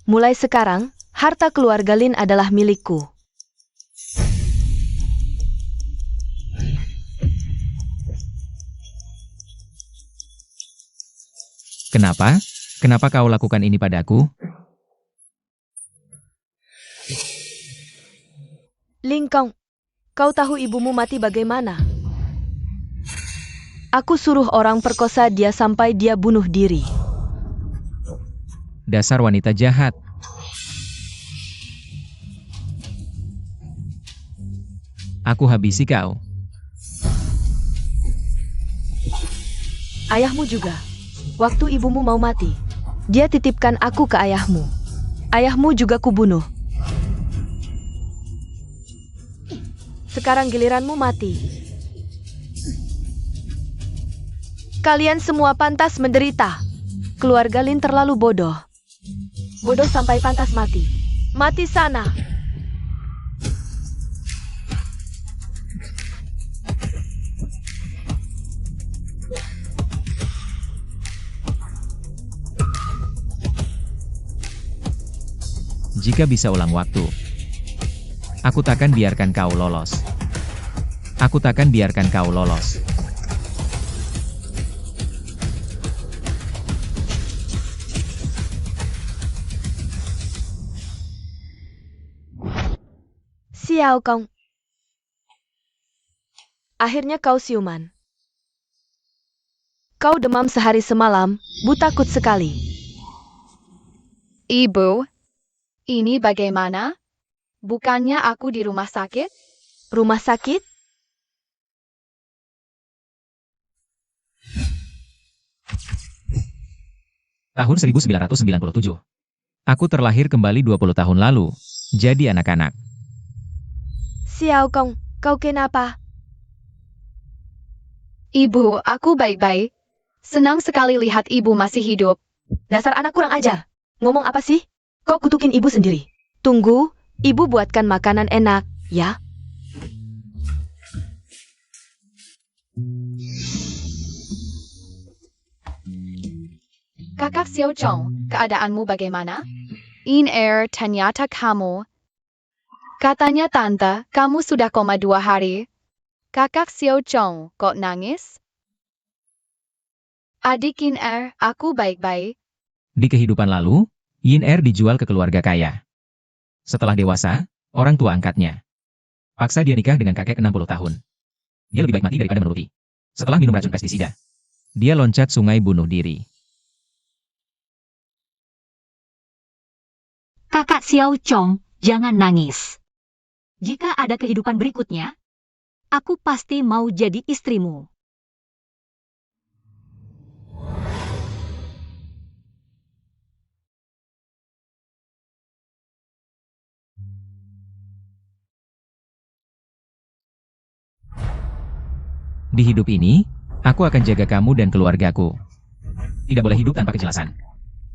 Mulai sekarang, harta keluarga Lin adalah milikku. Kenapa? Kenapa kau lakukan ini padaku? Lingkong, kau tahu ibumu mati bagaimana? Aku suruh orang perkosa dia sampai dia bunuh diri. Dasar wanita jahat. Aku habisi kau. Ayahmu juga. Waktu ibumu mau mati, dia titipkan aku ke ayahmu. Ayahmu juga kubunuh. Sekarang giliranmu mati. Kalian semua pantas menderita. Keluarga Lin terlalu bodoh. Bodoh sampai pantas mati. Mati sana. Jika bisa ulang waktu, aku takkan biarkan kau lolos. Aku takkan biarkan kau lolos. Xiao Kong. Akhirnya kau siuman. Kau demam sehari semalam, takut sekali. Ibu, ini bagaimana? Bukannya aku di rumah sakit? Rumah sakit? Tahun 1997. Aku terlahir kembali 20 tahun lalu, jadi anak-anak. Xiao Kong, kau kenapa? Ibu, aku baik-baik. Senang sekali lihat ibu masih hidup. Dasar anak kurang ajar. Ngomong apa sih? Kau kutukin ibu sendiri. Tunggu, ibu buatkan makanan enak, ya? Kakak Xiao Chong, keadaanmu bagaimana? In-air, ternyata kamu. Katanya tante, kamu sudah koma 2 hari. Kakak Xiao Chong, kok nangis? Adik In-air, aku baik-baik. Di kehidupan lalu, Yin-Er dijual ke keluarga kaya. Setelah dewasa, orang tua angkatnya paksa dia nikah dengan kakek 60 tahun. Dia lebih baik mati daripada menuruti. Setelah minum racun pestisida, dia loncat sungai bunuh diri. Kakak Xiao Chong, jangan nangis. Jika ada kehidupan berikutnya, aku pasti mau jadi istrimu. Di hidup ini, aku akan jaga kamu dan keluargaku. Tidak boleh hidup tanpa kejelasan.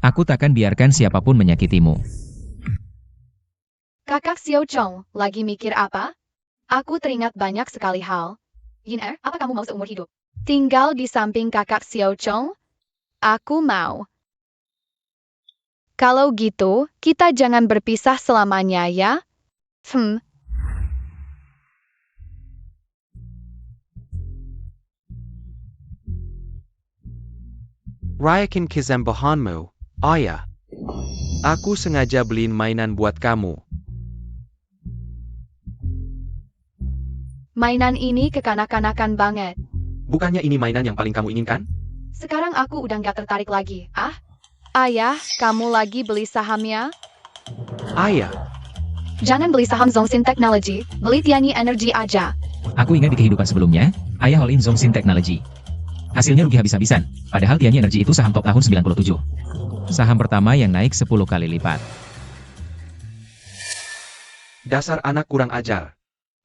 Aku takkan biarkan siapapun menyakitimu. Kakak Xiao Chong, lagi mikir apa? Aku teringat banyak sekali hal. In-air, apa kamu mau seumur hidup? Tinggal di samping kakak Xiao Chong? Aku mau. Kalau gitu, kita jangan berpisah selamanya ya? Rayakan kesembuhanmu, ayah. Aku sengaja beliin mainan buat kamu. Mainan ini kekanak-kanakan banget. Bukannya ini mainan yang paling kamu inginkan? Sekarang aku udah gak tertarik lagi. Ayah, kamu lagi beli sahamnya? Ayah, Jangan beli saham Zongxin Technology, beli Tianyi Energy aja. Aku ingat di kehidupan sebelumnya, ayah all in Zongxin Technology. Hasilnya rugi habis-habisan, padahal Tianyi Energy itu saham top tahun 97. Saham pertama yang naik 10 kali lipat. dasar anak kurang ajar.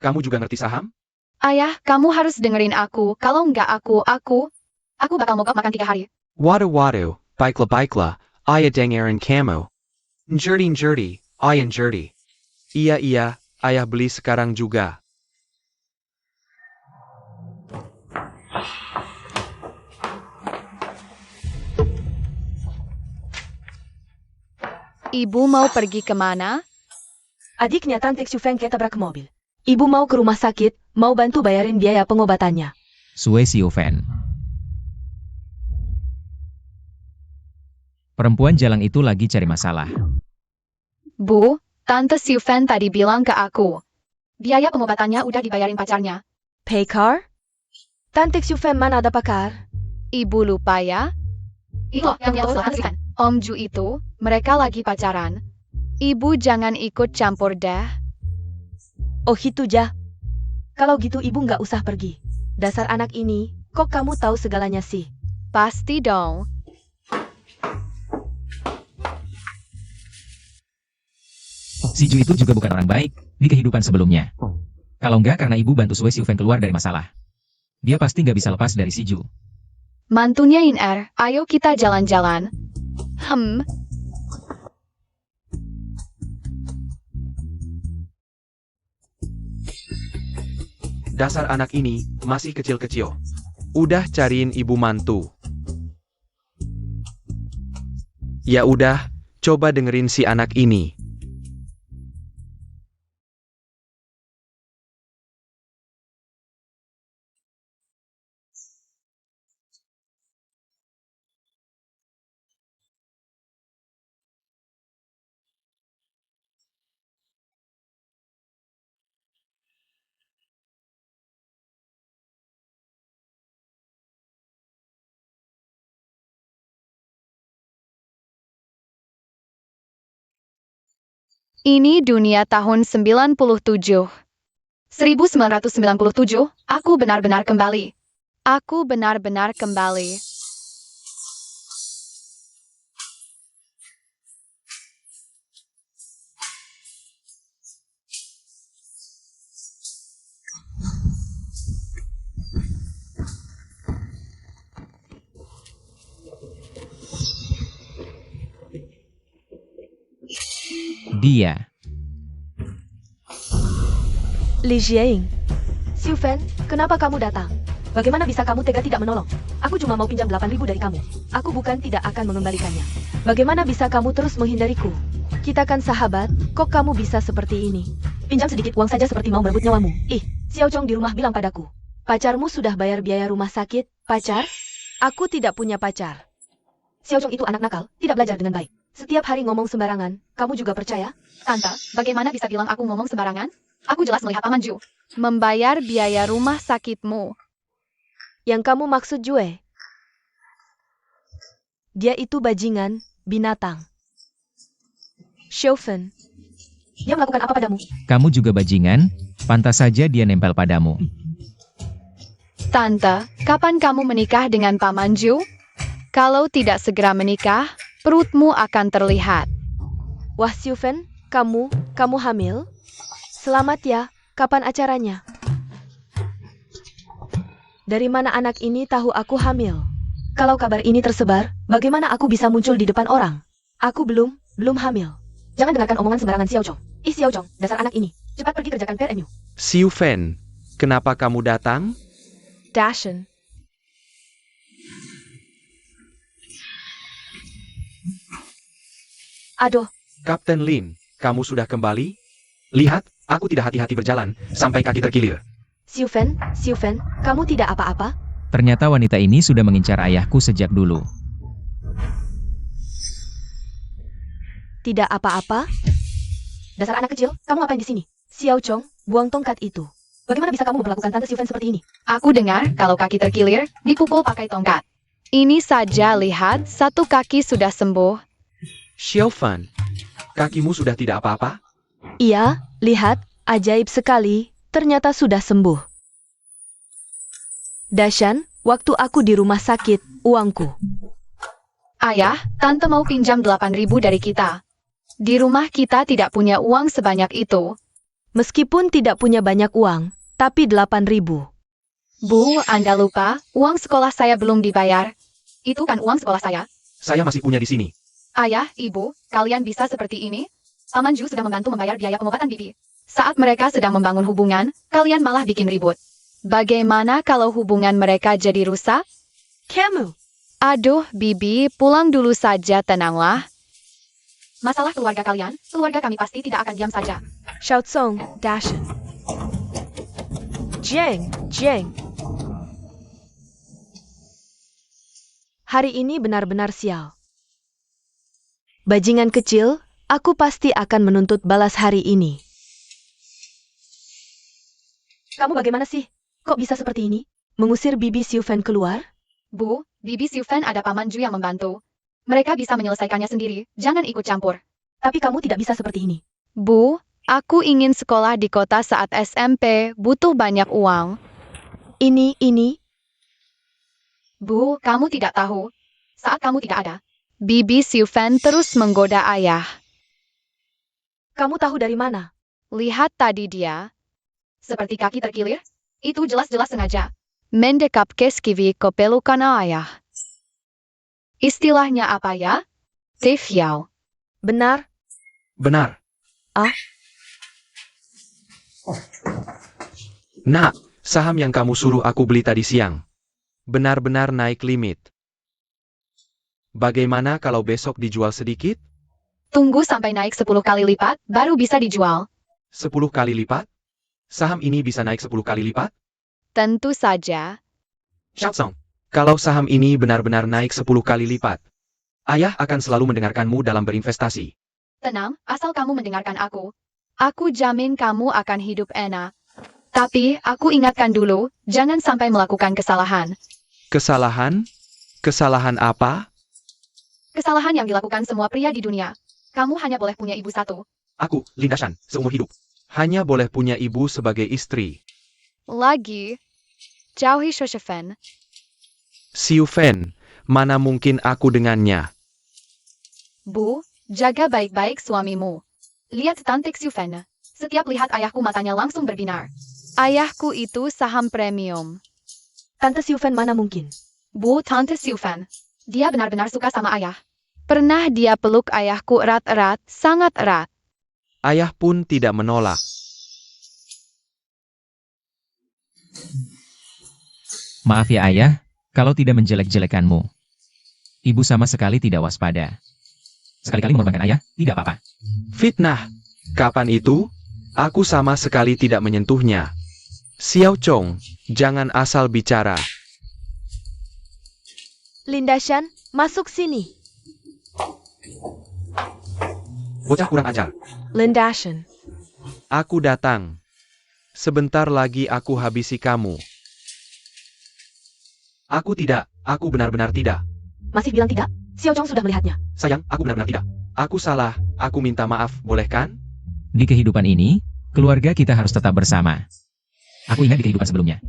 Kamu juga ngerti saham? Ayah, kamu harus dengerin aku. Kalau nggak aku bakal mogok makan 3 hari. Waduh, baiklah, ayah dengerin kamu. Njurdi, ayah njurdi. Iya, ayah beli sekarang juga. Ibu mau pergi kemana? Adiknya Tante Xiufeng ketabrak mobil. Ibu mau ke rumah sakit, mau bantu bayarin biaya pengobatannya. Sue Xiufan. Perempuan jalang itu lagi cari masalah. Bu, Tante Xiufan tadi bilang ke aku. Biaya pengobatannya udah dibayarin pacarnya. Paykar? Tante Xiufeng mana ada pakar? Ibu lupa ya? Itu yang selesai. Om Ju itu, mereka lagi pacaran. Ibu jangan ikut campur deh. Oh gitu ja. Kalau gitu ibu nggak usah pergi. Dasar anak ini, kok kamu tahu segalanya sih? Pasti dong. Si Ju itu juga bukan orang baik di kehidupan sebelumnya. Kalau enggak karena ibu bantu Sue Xiufeng keluar dari masalah. Dia pasti nggak bisa lepas dari si Ju. Mantunya In-er, ayo kita jalan-jalan. Dasar anak ini masih kecil-kecil. Udah cariin ibu mantu. Ya udah, coba dengerin si anak ini. Ini dunia tahun 97. 1997, aku benar-benar kembali. Aku benar-benar kembali. Dia. Li Jiaying. Xiufeng, kenapa kamu datang? Bagaimana bisa kamu tega tidak menolong? Aku cuma mau pinjam 8.000 dari kamu. Aku bukan tidak akan mengembalikannya. Bagaimana bisa kamu terus menghindariku? Kita kan sahabat, kok kamu bisa seperti ini? Pinjam sedikit uang saja seperti mau merebut nyawamu. Ih, Xiao Chong di rumah bilang padaku. Pacarmu sudah bayar biaya rumah sakit. Pacar? Aku tidak punya pacar. Xiao Chong itu anak nakal, tidak belajar dengan baik. Setiap hari ngomong sembarangan, kamu juga percaya? Tante, bagaimana bisa bilang aku ngomong sembarangan? Aku jelas melihat Paman Ju membayar biaya rumah sakitmu. Yang kamu maksud Jue? Dia itu bajingan, binatang. Xiufeng, dia melakukan apa padamu? Kamu juga bajingan, pantas saja dia nempel padamu. Tante, kapan kamu menikah dengan Paman Ju? Kalau tidak segera menikah, perutmu akan terlihat. Wah Xiufeng, kamu hamil? Selamat ya, kapan acaranya? Dari mana anak ini tahu aku hamil? Kalau kabar ini tersebar, bagaimana aku bisa muncul di depan orang? Aku belum hamil. Jangan dengarkan omongan sembarangan Xiao Chong. Xiao Chong, dasar anak ini. Cepat pergi kerjakan PRMU. Xiufeng, kenapa kamu datang? Dashen. Aduh, Kapten Lin, kamu sudah kembali? Lihat, aku tidak hati-hati berjalan, sampai kaki terkilir. Xiufeng, kamu tidak apa-apa? Ternyata wanita ini sudah mengincar ayahku sejak dulu. Tidak apa-apa? Dasar anak kecil, kamu ngapain di sini? Xiao Chong, buang tongkat itu. Bagaimana bisa kamu memperlakukan Tante Xiufeng seperti ini? Aku dengar kalau kaki terkilir, dipukul pakai tongkat. Ini saja lihat, satu kaki sudah sembuh. Xiaofan, kakimu sudah tidak apa-apa? Iya, lihat, ajaib sekali, ternyata sudah sembuh. Dashan, waktu aku di rumah sakit, uangku. Ayah, Tante mau pinjam 8.000 dari kita. Di rumah kita tidak punya uang sebanyak itu. Meskipun tidak punya banyak uang, tapi 8.000. Bu, Anda lupa, uang sekolah saya belum dibayar. Itu kan uang sekolah saya. Saya masih punya di sini. Ayah, Ibu, kalian bisa seperti ini? Paman Ju sudah membantu membayar biaya pengobatan Bibi. Saat mereka sedang membangun hubungan, kalian malah bikin ribut. Bagaimana kalau hubungan mereka jadi rusak? Kamu. Aduh, Bibi, pulang dulu saja, tenanglah. Masalah keluarga kalian, keluarga kami pasti tidak akan diam saja. Xiao Tsong, Dashen. Jeng. Hari ini benar-benar sial. Bajingan kecil, aku pasti akan menuntut balas hari ini. Kamu bagaimana sih? Kok bisa seperti ini? Mengusir Bibi Xiufan keluar? Bu, Bibi Xiufan ada Paman Ju yang membantu. Mereka bisa menyelesaikannya sendiri, jangan ikut campur. Tapi kamu tidak bisa seperti ini. Bu, aku ingin sekolah di kota saat SMP, butuh banyak uang. Ini. Bu, kamu tidak tahu. Saat kamu tidak ada, Bibi Xiufan terus menggoda ayah. Kamu tahu dari mana? Lihat tadi dia. Seperti kaki terkilir. Itu jelas-jelas sengaja. Mendekap ke skivi ke pelukan ayah. Istilahnya apa ya? Xiao. Benar. Benar. Ah? Nak, saham yang kamu suruh aku beli tadi siang. Benar-benar naik limit. Bagaimana kalau besok dijual sedikit? Tunggu sampai naik 10 kali lipat, baru bisa dijual. 10 kali lipat? Saham ini bisa naik 10 kali lipat? Tentu saja. Xiao Tsong, kalau saham ini benar-benar naik 10 kali lipat, ayah akan selalu mendengarkanmu dalam berinvestasi. Tenang, asal kamu mendengarkan aku. Aku jamin kamu akan hidup enak. Tapi, aku ingatkan dulu, jangan sampai melakukan kesalahan. Kesalahan? Kesalahan apa? Kesalahan yang dilakukan semua pria di dunia. Kamu hanya boleh punya ibu satu. Aku, Linda Shan, seumur hidup. Hanya boleh punya ibu sebagai istri. Lagi, jauhi Shoshefen. Xiufan, mana mungkin aku dengannya? Bu, jaga baik-baik suamimu. Lihat cantik Xiufan. Setiap lihat ayahku matanya langsung berbinar. Ayahku itu saham premium. Tante Xiufan mana mungkin? Bu, Tante Xiufan. Dia benar-benar suka sama ayah. Pernah dia peluk ayahku erat-erat, sangat erat. Ayah pun tidak menolak. Maaf ya ayah, kalau tidak menjelek-jelekanmu. Ibu sama sekali tidak waspada. Sekali-kali mengorbankan ayah, tidak apa-apa. Fitnah. Kapan itu? Aku sama sekali tidak menyentuhnya. Xiao Chong, jangan asal bicara. Linda Shan, masuk sini. Bocah kurang ajar. Linda Shan. Aku datang. Sebentar lagi aku habisi kamu. Aku benar-benar tidak. Masih bilang tidak? Xiao Chong sudah melihatnya. Sayang, aku benar-benar tidak. Aku salah, aku minta maaf, boleh kan? Di kehidupan ini, keluarga kita harus tetap bersama. Aku ingat di kehidupan sebelumnya.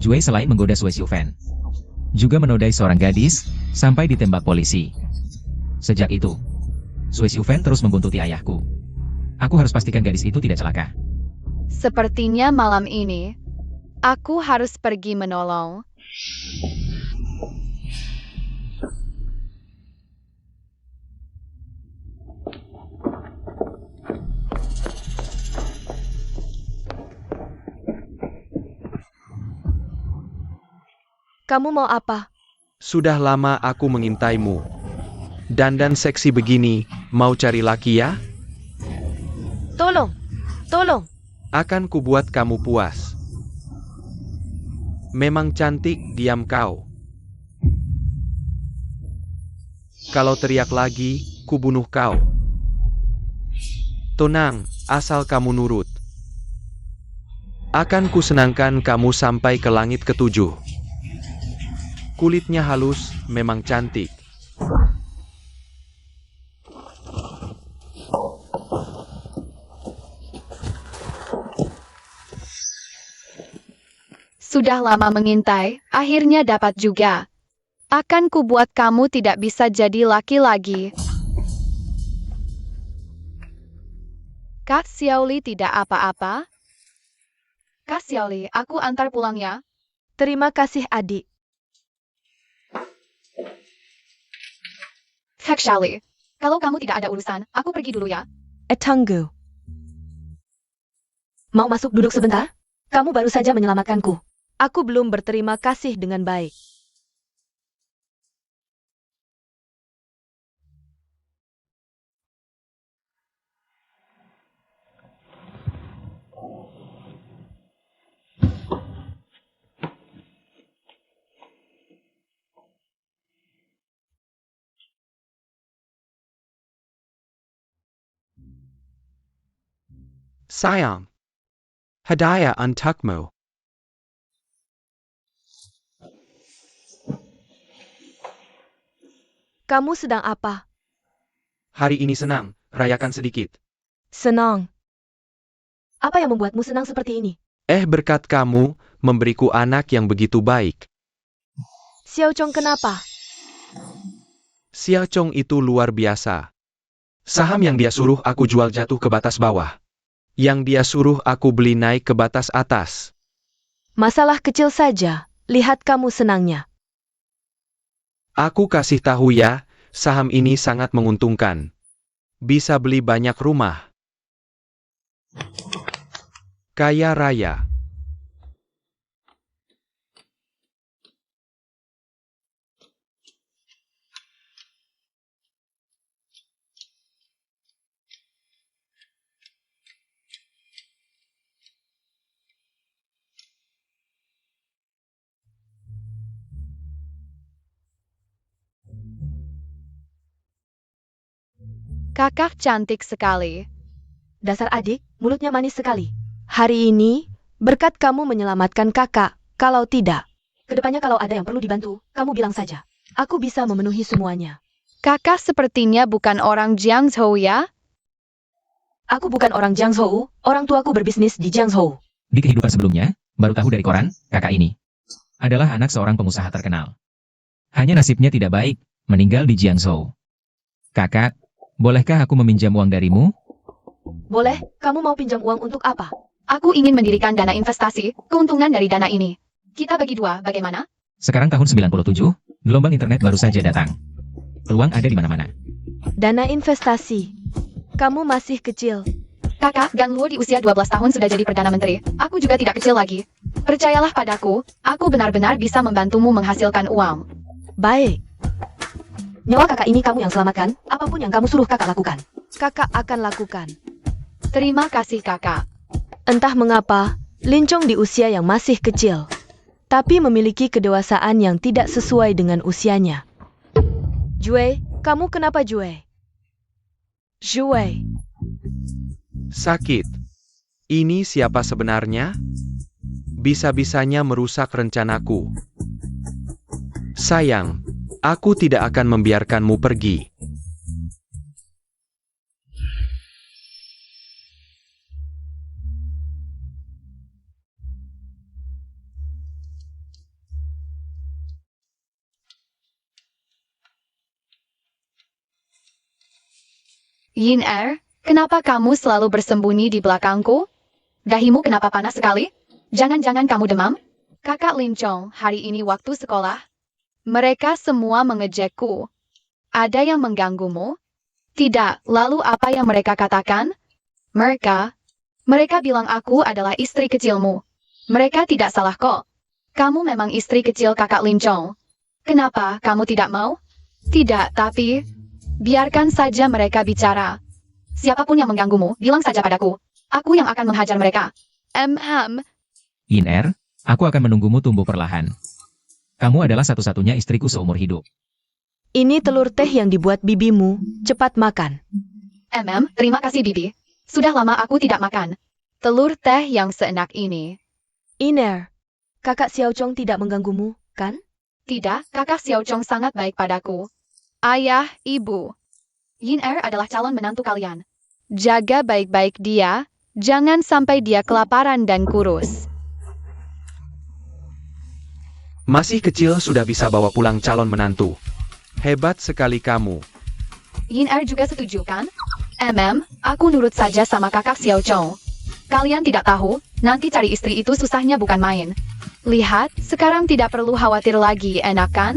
Jue selain menggoda Sue Xiufan, juga menodai seorang gadis, sampai ditembak polisi. Sejak itu, Sue Xiufan terus membuntuti ayahku. Aku harus pastikan gadis itu tidak celaka. Sepertinya malam ini, aku harus pergi menolong. Kamu mau apa? Sudah lama aku mengintaimu. Dandan seksi begini, mau cari laki ya? Tolong. Akan kubuat kamu puas. Memang cantik, diam kau. Kalau teriak lagi, kubunuh kau. Tenang, asal kamu nurut. Akan kusenangkan kamu sampai ke langit ketujuh. Kulitnya halus, memang cantik. Sudah lama mengintai, akhirnya dapat juga. Akan kubuat kamu tidak bisa jadi laki lagi. Kak Xiaoli tidak apa-apa? Kak Xiaoli, aku antar pulang ya. Terima kasih adik. Kak Xiaoli, kalau kamu tidak ada urusan, aku pergi dulu ya. tunggu. Mau masuk duduk sebentar? Kamu baru saja menyelamatkanku. Aku belum berterima kasih dengan baik. Sayang. Hadiah untukmu. Kamu sedang apa? Hari ini senang, rayakan sedikit. Senang. Apa yang membuatmu senang seperti ini? Berkat kamu, memberiku anak yang begitu baik. Xiao Chong kenapa? Xiao Chong itu luar biasa. Saham yang dia suruh aku jual jatuh ke batas bawah. Yang dia suruh aku beli naik ke batas atas. Masalah kecil saja. Lihat kamu senangnya. Aku kasih tahu ya, saham ini sangat menguntungkan. Bisa beli banyak rumah. Kaya raya. Kakak cantik sekali. Dasar adik, mulutnya manis sekali. Hari ini, berkat kamu menyelamatkan kakak. Kalau tidak, kedepannya kalau ada yang perlu dibantu, kamu bilang saja. Aku bisa memenuhi semuanya. Kakak sepertinya bukan orang Jiangzhou ya? Aku bukan orang Jiangzhou, orang tuaku berbisnis di Jiangzhou. Di kehidupan sebelumnya, baru tahu dari koran, kakak ini adalah anak seorang pengusaha terkenal. Hanya nasibnya tidak baik, meninggal di Jiangzhou. Kakak, bolehkah aku meminjam uang darimu? Boleh, kamu mau pinjam uang untuk apa? Aku ingin mendirikan dana investasi, keuntungan dari dana ini. Kita bagi dua, bagaimana? Sekarang tahun 97, gelombang internet baru saja datang. Peluang ada di mana-mana. Dana investasi. Kamu masih kecil. Kakak, Gan Luo di usia 12 tahun sudah jadi Perdana Menteri. Aku juga tidak kecil lagi. Percayalah padaku, aku benar-benar bisa membantumu menghasilkan uang. Baik. Nyawa kakak ini kamu yang selamatkan, apapun yang kamu suruh kakak lakukan. Kakak akan lakukan. Terima kasih kakak. Entah mengapa, Lin Chong di usia yang masih kecil, tapi memiliki kedewasaan yang tidak sesuai dengan usianya. Jue, kamu kenapa Jue? Jue. Sakit. Ini siapa sebenarnya? Bisa-bisanya merusak rencanaku. Sayang, aku tidak akan membiarkanmu pergi. Yin kenapa kamu selalu bersembunyi di belakangku? Dahimu kenapa panas sekali? Jangan-jangan kamu demam? Kakak Lin Chong, hari ini waktu sekolah. Mereka semua mengejekku. Ada yang mengganggumu? Tidak, lalu apa yang mereka katakan? Mereka bilang aku adalah istri kecilmu. Mereka tidak salah kok. Kamu memang istri kecil kakak Lin Chong. Kenapa kamu tidak mau? Tidak, tapi biarkan saja mereka bicara. Siapapun yang mengganggumu, bilang saja padaku. Aku yang akan menghajar mereka. Yin aku akan menunggumu tumbuh perlahan. Kamu adalah satu-satunya istriku seumur hidup. Ini telur teh yang dibuat bibimu, cepat makan. Terima kasih bibi. Sudah lama aku tidak makan telur teh yang seenak ini. Iner, kakak Xiao Chong tidak mengganggumu, kan? Tidak, kakak Xiao Chong sangat baik padaku. Ayah, ibu. Yin adalah calon menantu kalian. Jaga baik-baik dia, jangan sampai dia kelaparan dan kurus. Masih kecil sudah bisa bawa pulang calon menantu. Hebat sekali kamu. Yin juga setuju kan? Aku nurut saja sama kakak Xiao Chong. Kalian tidak tahu, nanti cari istri itu susahnya bukan main. Lihat, sekarang tidak perlu khawatir lagi, enak kan?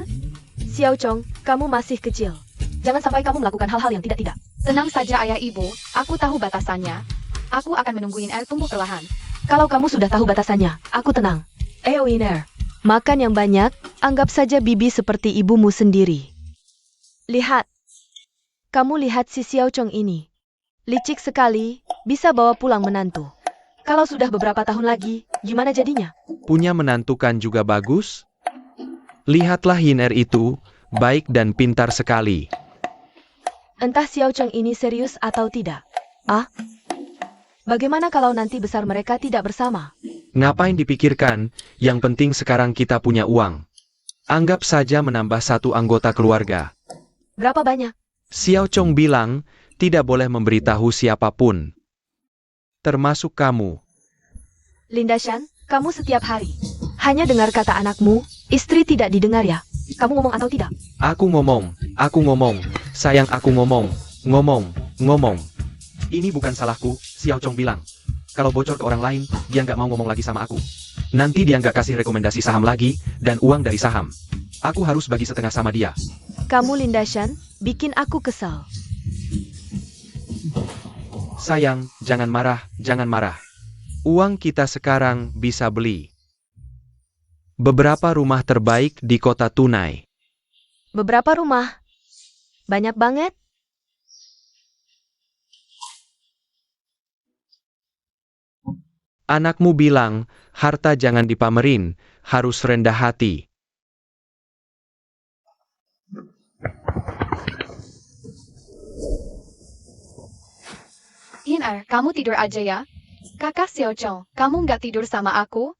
Xiao Chong, kamu masih kecil. Jangan sampai kamu melakukan hal-hal yang tidak-tidak. Tenang saja ayah ibu, aku tahu batasannya. Aku akan menunggu In Er tumbuh perlahan. Kalau kamu sudah tahu batasannya, aku tenang. Iner, makan yang banyak, anggap saja Bibi seperti ibumu sendiri. Lihat. Kamu lihat si Xiao Chong ini. Licik sekali, bisa bawa pulang menantu. Kalau sudah beberapa tahun lagi, gimana jadinya? Punya menantu kan juga bagus? Lihatlah Yin Er itu, baik dan pintar sekali. Entah Xiao Chong ini serius atau tidak. Ah? Bagaimana kalau nanti besar mereka tidak bersama? Ngapain dipikirkan, yang penting sekarang kita punya uang. Anggap saja menambah satu anggota keluarga. Berapa banyak? Xiao Chong bilang, tidak boleh memberitahu siapapun. Termasuk kamu. Linda Shan, kamu setiap hari hanya dengar kata anakmu, istri tidak didengar ya? Kamu ngomong atau tidak? Aku ngomong, sayang aku ngomong. Ini bukan salahku, Xiao Chong bilang. Kalau bocor ke orang lain, dia nggak mau ngomong lagi sama aku. Nanti dia nggak kasih rekomendasi saham lagi, dan uang dari saham. Aku harus bagi setengah sama dia. Kamu Linda Shan, bikin aku kesal. Sayang, jangan marah. Uang kita sekarang bisa beli beberapa rumah terbaik di kota Tunai. Beberapa rumah? Banyak banget? Anakmu bilang, harta jangan dipamerin, harus rendah hati. In Er, kamu tidur aja ya. Kakak Xiao Chong, kamu nggak tidur sama aku?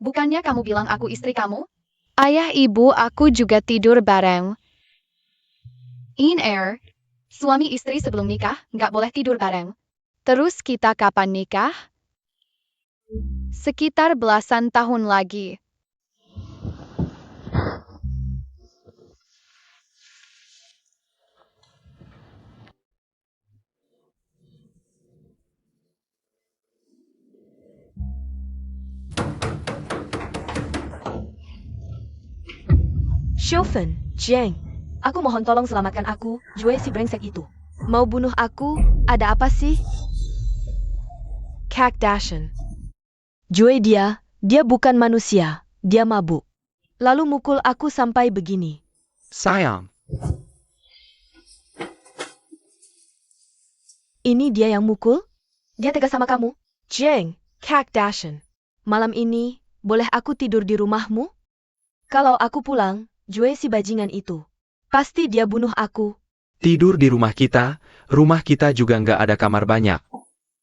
Bukannya kamu bilang aku istri kamu? Ayah ibu aku juga tidur bareng. In Er, suami istri sebelum nikah nggak boleh tidur bareng. Terus kita kapan nikah? Sekitar belasan tahun lagi. Xiufen, Jiang, aku mohon tolong selamatkan aku, Jue si brengsek itu. Mau bunuh aku, ada apa sih? Kak Dashan. Jue dia bukan manusia, dia mabuk. Lalu mukul aku sampai begini. Sayang, Ini dia yang mukul? Dia tegas sama kamu? Jiang, Kak Dashan. Malam ini, boleh aku tidur di rumahmu? Kalau aku pulang, Jue si bajingan itu. Pasti dia bunuh aku. tidur di rumah kita juga nggak ada kamar banyak.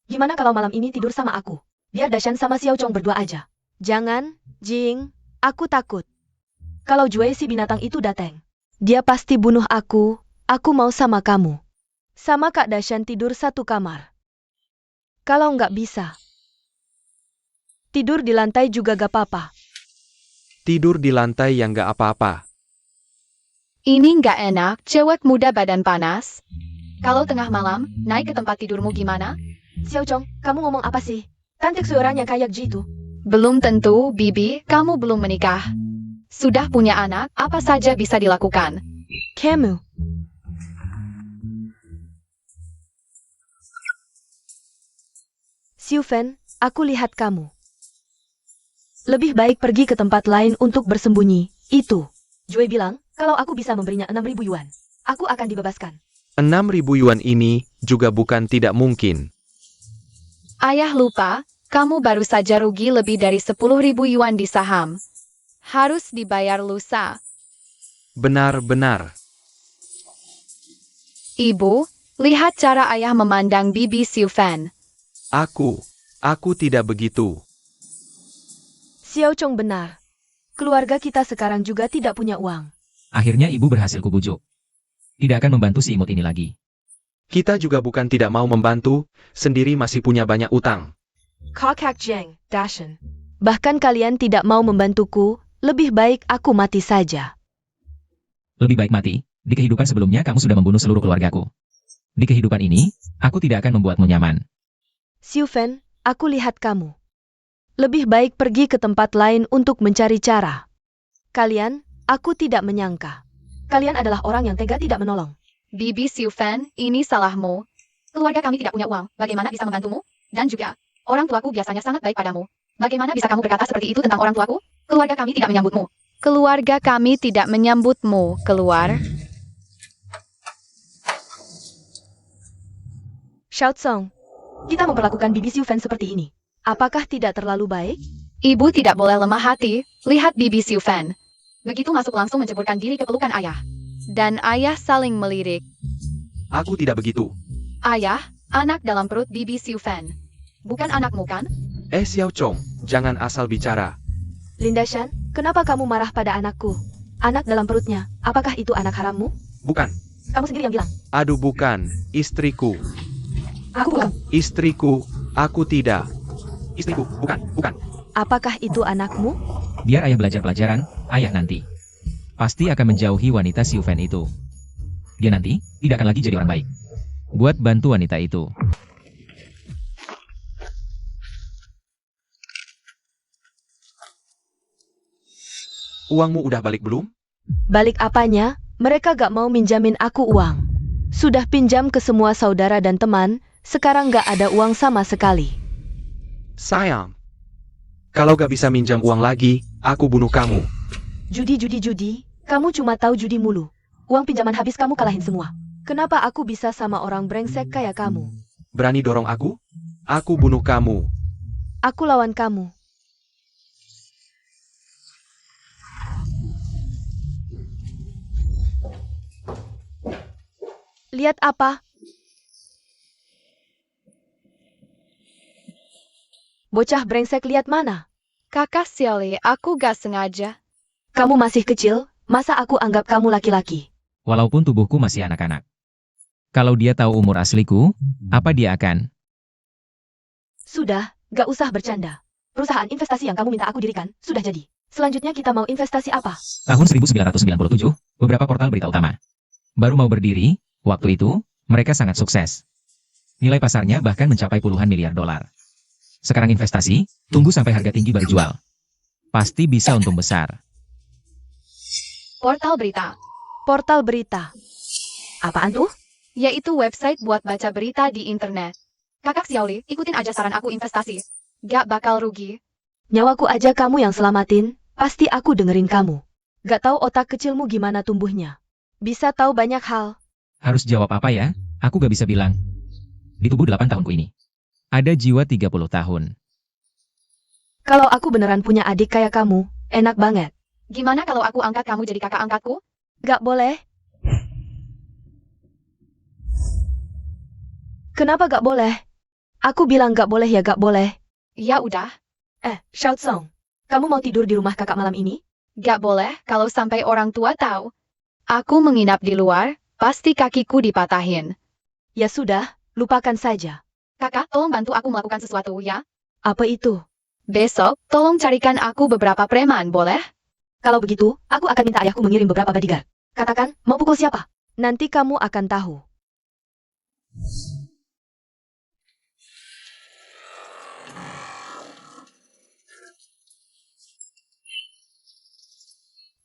Gimana kalau malam ini tidur sama aku? Biar Dashan sama Xiao Chong berdua aja. Jangan, Jing. Aku takut. Kalau Jue si binatang itu datang, dia pasti bunuh aku. Aku mau sama kamu. Sama Kak Dashan tidur satu kamar. Kalau nggak bisa, tidur di lantai juga gak apa-apa. Tidur di lantai yang nggak apa-apa. Ini nggak enak, cewek muda badan panas. Kalau tengah malam, naik ke tempat tidurmu gimana? Xiao Chong, kamu ngomong apa sih? Cantik suaranya kayak Ji itu. Belum tentu, Bibi, kamu belum menikah. Sudah punya anak, apa saja bisa dilakukan. Kamu. Xiufen, aku lihat kamu. Lebih baik pergi ke tempat lain untuk bersembunyi. Itu. Jue bilang, kalau aku bisa memberinya 6.000 yuan, aku akan dibebaskan. 6.000 yuan ini juga bukan tidak mungkin. Ayah lupa, kamu baru saja rugi lebih dari 10.000 yuan di saham. Harus dibayar lusa. Benar-benar. Ibu, lihat cara ayah memandang Bibi Xiufen. Aku tidak begitu. Xiao Chong benar. Keluarga kita sekarang juga tidak punya uang. Akhirnya ibu berhasil kubujuk. Tidak akan membantu si imut ini lagi. Kita juga bukan tidak mau membantu, sendiri masih punya banyak utang. Kakak Jiang, Dashan. Bahkan kalian tidak mau membantuku, lebih baik aku mati saja. Lebih baik mati, di kehidupan sebelumnya kamu sudah membunuh seluruh keluargaku. Di kehidupan ini, aku tidak akan membuatmu nyaman. Xiufen, aku lihat kamu. Lebih baik pergi ke tempat lain untuk mencari cara. Kalian, aku tidak menyangka. Kalian adalah orang yang tega tidak menolong. Bibi Xiu Fan, ini salahmu. Keluarga kami tidak punya uang, bagaimana bisa membantumu? Dan juga, orang tuaku biasanya sangat baik padamu. Bagaimana bisa kamu berkata seperti itu tentang orang tuaku? Keluarga kami tidak menyambutmu. Keluarga kami tidak menyambutmu, keluar. Xiao Tsong, kita memperlakukan Bibi Xiu Fan seperti ini. Apakah tidak terlalu baik? Ibu tidak boleh lemah hati, lihat Bibi Xiu Fan. Begitu masuk langsung menceburkan diri ke pelukan ayah. Dan ayah saling melirik. Aku tidak begitu. Ayah, anak dalam perut Bibi Xiu Fan. Bukan anakmu kan? Xiao Chong, jangan asal bicara. Linda Shan, kenapa kamu marah pada anakku? Anak dalam perutnya, apakah itu anak harammu? Bukan. Kamu sendiri yang bilang. Aduh bukan, istriku. Aku bukan. Istriku, aku tidak. Istriku, bukan. Apakah itu anakmu? Biar ayah belajar pelajaran, ayah nanti pasti akan menjauhi wanita Xiu Fan itu. Dia nanti tidak akan lagi jadi orang baik. Buat bantu wanita itu. Uangmu udah balik belum? Balik apanya? Mereka gak mau minjamin aku uang. Sudah pinjam ke semua saudara dan teman, sekarang gak ada uang sama sekali. Sayang. Kalau gak bisa minjam uang lagi, aku bunuh kamu. Judi. Kamu cuma tahu judi mulu. Uang pinjaman habis kamu kalahin semua. Kenapa aku bisa sama orang brengsek kayak kamu? Berani dorong aku? Aku bunuh kamu. Aku lawan kamu. Lihat apa? Bocah brengsek lihat mana? Kakak Xiaoli, aku gak sengaja. Kamu masih kecil, masa aku anggap kamu laki-laki? Walaupun tubuhku masih anak-anak. Kalau dia tahu umur asliku, apa dia akan? Sudah, gak usah bercanda. Perusahaan investasi yang kamu minta aku dirikan, sudah jadi. Selanjutnya kita mau investasi apa? Tahun 1997, beberapa portal berita utama baru mau berdiri. Waktu itu, mereka sangat sukses. Nilai pasarnya bahkan mencapai puluhan miliar dolar. Sekarang investasi, tunggu sampai harga tinggi baru jual. Pasti bisa untung besar. Portal berita. Portal berita. Apaan tuh? Yaitu website buat baca berita di internet. Kakak Xiaoli, ikutin aja saran aku investasi. Gak bakal rugi. Nyawaku aja kamu yang selamatin, pasti aku dengerin kamu. Gak tahu otak kecilmu gimana tumbuhnya. Bisa tahu banyak hal. Harus jawab apa ya? Aku gak bisa bilang. Di tubuh 8 tahunku ini, ada jiwa 30 tahun. Kalau aku beneran punya adik kayak kamu, enak banget. Gimana kalau aku angkat kamu jadi kakak angkatku? Gak boleh. Kenapa gak boleh? Aku bilang gak boleh ya gak boleh. Ya udah, Xiao Tsong, kamu mau tidur di rumah kakak malam ini? gak boleh kalau sampai orang tua tahu. Aku menginap di luar, pasti kakiku dipatahin. Ya sudah, lupakan saja. Kakak, tolong bantu aku melakukan sesuatu ya. Apa itu? Besok, tolong carikan aku beberapa preman, boleh? Kalau begitu, aku akan minta ayahku mengirim beberapa bodyguard. Katakan, mau pukul siapa? Nanti kamu akan tahu.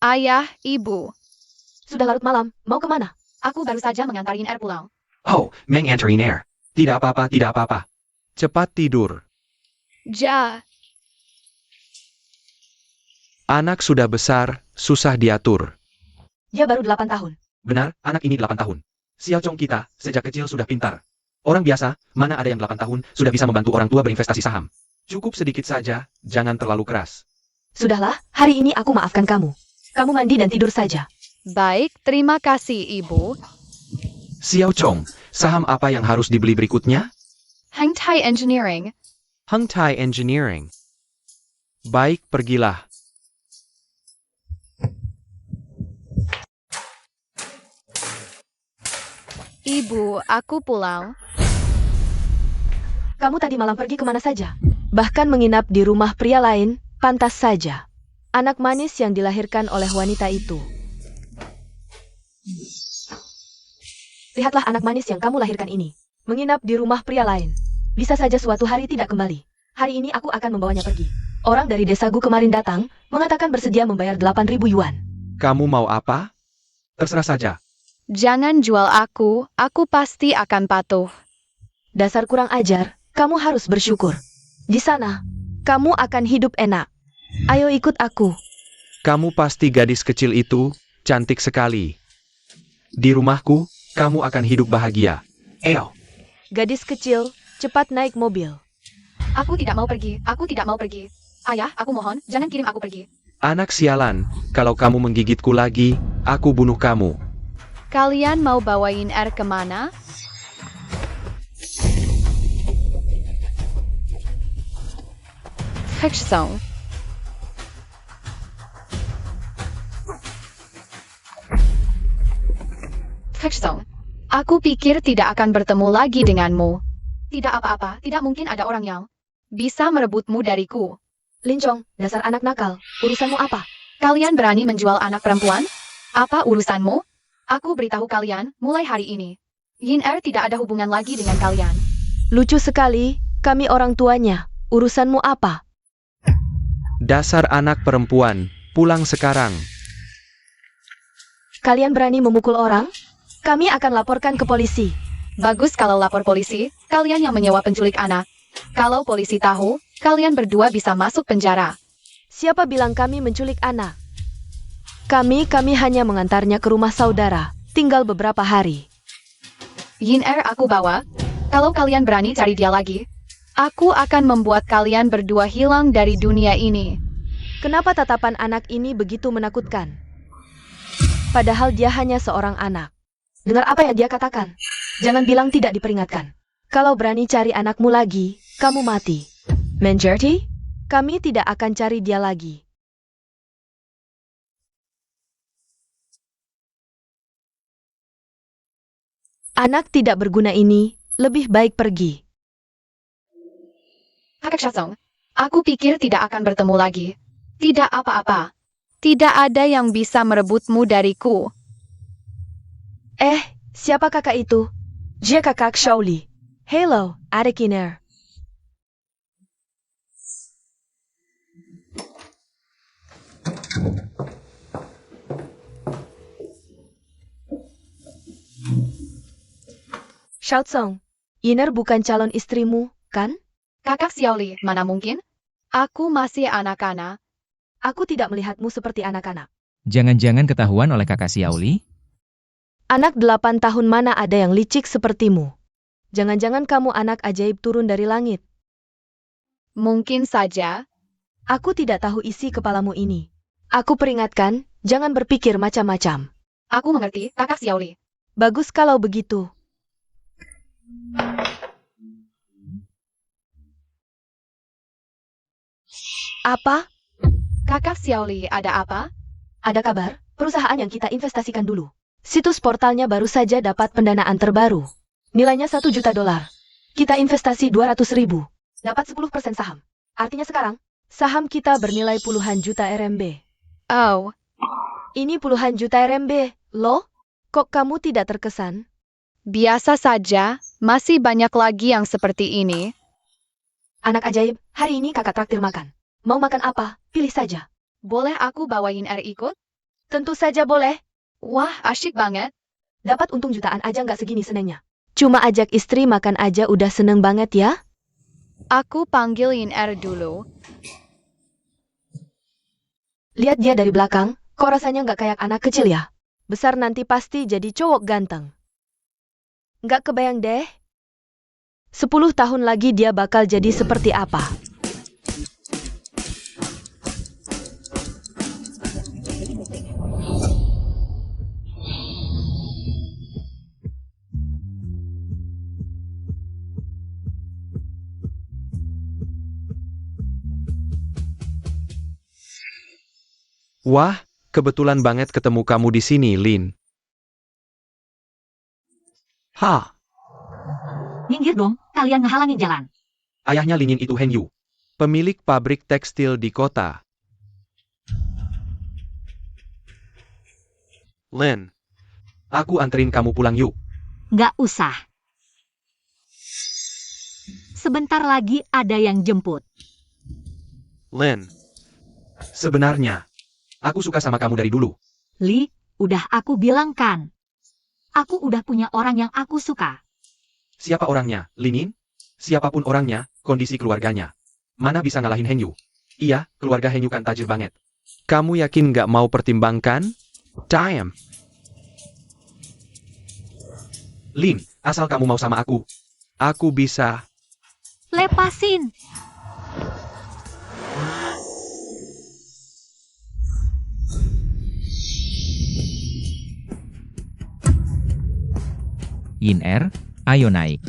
Ayah, ibu. Sudah larut malam, mau kemana? Aku baru saja mengantarin Air pulang. Oh, mengantarin Air. Tidak apa-apa. Cepat tidur. Anak sudah besar, susah diatur. Dia baru 8 tahun. Benar, anak ini 8 tahun. Xiao Chong kita, sejak kecil sudah pintar. Orang biasa, mana ada yang 8 tahun, sudah bisa membantu orang tua berinvestasi saham. Cukup sedikit saja, jangan terlalu keras. Sudahlah, hari ini aku maafkan kamu. Kamu mandi dan tidur saja. Baik, terima kasih, ibu. Xiao Chong, saham apa yang harus dibeli berikutnya? Hang Tai Engineering. Hang Tai Engineering. Baik, pergilah. Ibu, aku pulang. Kamu tadi malam pergi kemana saja? Bahkan menginap di rumah pria lain, pantas saja. Anak manis yang dilahirkan oleh wanita itu. Lihatlah anak manis yang kamu lahirkan ini. Menginap di rumah pria lain. Bisa saja suatu hari tidak kembali. Hari ini aku akan membawanya pergi. Orang dari desaku kemarin datang, mengatakan bersedia membayar 8.000 yuan. Kamu mau apa? Terserah saja. Jangan jual aku pasti akan patuh. Dasar kurang ajar, kamu harus bersyukur. Di sana, kamu akan hidup enak. Ayo ikut aku. Kamu pasti gadis kecil itu, cantik sekali. Di rumahku, kamu akan hidup bahagia. Eyo. Gadis kecil, cepat naik mobil. Aku tidak mau pergi, aku tidak mau pergi. Ayah, aku mohon, jangan kirim aku pergi. Anak sialan, kalau kamu menggigitku lagi, aku bunuh kamu. Kalian mau bawain kemana? Song. Song. Aku pikir tidak akan bertemu lagi denganmu. Tidak apa-apa, tidak mungkin ada orang yang bisa merebutmu dariku. Lincong, dasar anak nakal, urusanmu apa? Kalian berani menjual anak perempuan? Apa urusanmu? Aku beritahu kalian, mulai hari ini, Yin tidak ada hubungan lagi dengan kalian. Lucu sekali, kami orang tuanya. Urusanmu apa? Dasar anak perempuan, pulang sekarang. Kalian berani memukul orang? Kami akan laporkan ke polisi. Bagus kalau lapor polisi, kalian yang menyewa penculik anak. Kalau polisi tahu, kalian berdua bisa masuk penjara. Siapa bilang kami menculik anak? Kami hanya mengantarnya ke rumah saudara. Tinggal beberapa hari. Yin aku bawa. Kalau kalian berani cari dia lagi, aku akan membuat kalian berdua hilang dari dunia ini. Kenapa tatapan anak ini begitu menakutkan? Padahal dia hanya seorang anak. Dengar apa yang dia katakan. Jangan bilang tidak diperingatkan. Kalau berani cari anakmu lagi, kamu mati. Mengerti? Kami tidak akan cari dia lagi. Anak tidak berguna ini, lebih baik pergi. Kakak Song, aku pikir tidak akan bertemu lagi. Tidak apa-apa. Tidak ada yang bisa merebutmu dariku. Siapa kakak itu? Dia kakak Shaoli. Hello, adik Iner. Xiaozong, Iner bukan calon istrimu, kan? Kakak Xiaoli, mana mungkin? Aku masih anak-anak. Aku tidak melihatmu seperti anak-anak. Jangan-jangan ketahuan oleh kakak Xiaoli? Anak 8 tahun mana ada yang licik sepertimu? Jangan-jangan kamu anak ajaib turun dari langit. Mungkin saja. Aku tidak tahu isi kepalamu ini. Aku peringatkan, jangan berpikir macam-macam. Aku mengerti, kakak Xiaoli. Bagus kalau begitu. Apa? Kakak Xiaoli, ada apa? Ada kabar, perusahaan yang kita investasikan dulu. Situs portalnya baru saja dapat pendanaan terbaru. Nilainya $1 juta. Kita investasi 200.000. Dapat 10% saham. Artinya sekarang, saham kita bernilai puluhan juta RMB. Oh, Ini puluhan juta RMB, loh? Kok kamu tidak terkesan? biasa saja. Masih banyak lagi yang seperti ini. Anak ajaib, hari ini kakak traktir makan. Mau makan apa? Pilih saja. Boleh aku bawain ikut? Tentu saja boleh. Wah, asyik banget. Dapat untung jutaan aja nggak segini senengnya. Cuma ajak istri makan aja udah seneng banget ya? Aku panggilin dulu. Lihat dia dari belakang, kok rasanya nggak kayak anak kecil ya? Besar nanti pasti jadi cowok ganteng. Nggak kebayang deh. 10 tahun lagi dia bakal jadi seperti apa? Wah, kebetulan banget ketemu kamu di sini, Lin. Ha, Minggir dong, kalian ngehalangin jalan. ayahnya Linin itu Heng Yu, pemilik pabrik tekstil di kota. Lin, aku anterin kamu pulang yuk. Nggak usah. Sebentar lagi ada yang jemput. Lin, sebenarnya, aku suka sama kamu dari dulu. Li, udah aku bilang kan. Aku udah punya orang yang aku suka. Siapa orangnya, Linin? Siapapun orangnya, kondisi keluarganya. Mana bisa ngalahin Heng Yu? Iya, keluarga Heng Yu kan tajir banget. Kamu yakin nggak mau pertimbangkan? Damn. Lin, asal kamu mau sama aku bisa. Lepasin. Yin Er, ayo naik.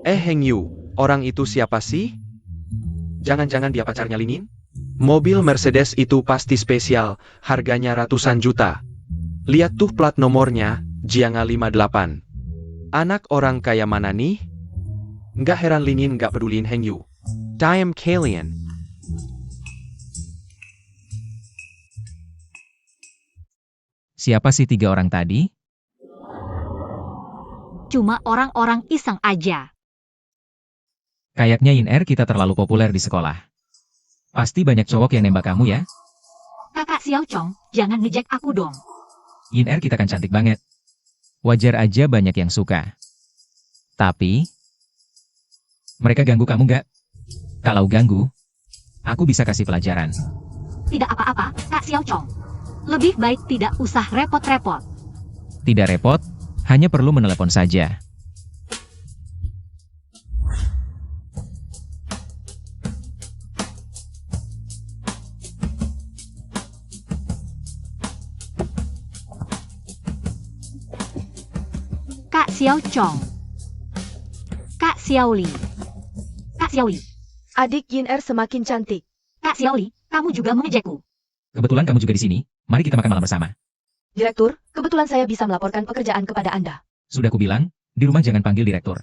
Heng Yu, orang itu siapa sih? Jangan-jangan dia pacarnya Linin? Mobil Mercedes itu pasti spesial, harganya ratusan juta. Lihat tuh plat nomornya, Jianga 58. Anak orang kaya mana nih? Nggak heran Linin nggak peduliin Heng Yu. Damn Kalian. Siapa sih 3 orang tadi? Cuma orang-orang iseng aja. Kayaknya Yin Er kita terlalu populer di sekolah. Pasti banyak cowok yang nembak kamu ya? Kakak Xiao Chong, jangan ngejek aku dong. Yin Er kita kan cantik banget. Wajar aja banyak yang suka. Tapi, mereka ganggu kamu nggak? Kalau ganggu, aku bisa kasih pelajaran. Tidak apa-apa, Kak Xiao Chong. Lebih baik tidak usah repot-repot. Tidak repot, hanya perlu menelepon saja. Kak Xiao Chong. Kak Xiao Li. Kak Xiao Li. Adik Yin Er semakin cantik. Kak Xiao Li, kamu juga mengejekku. Kebetulan kamu juga di sini, mari kita makan malam bersama. Direktur, kebetulan saya bisa melaporkan pekerjaan kepada Anda. Sudah kubilang, di rumah jangan panggil direktur.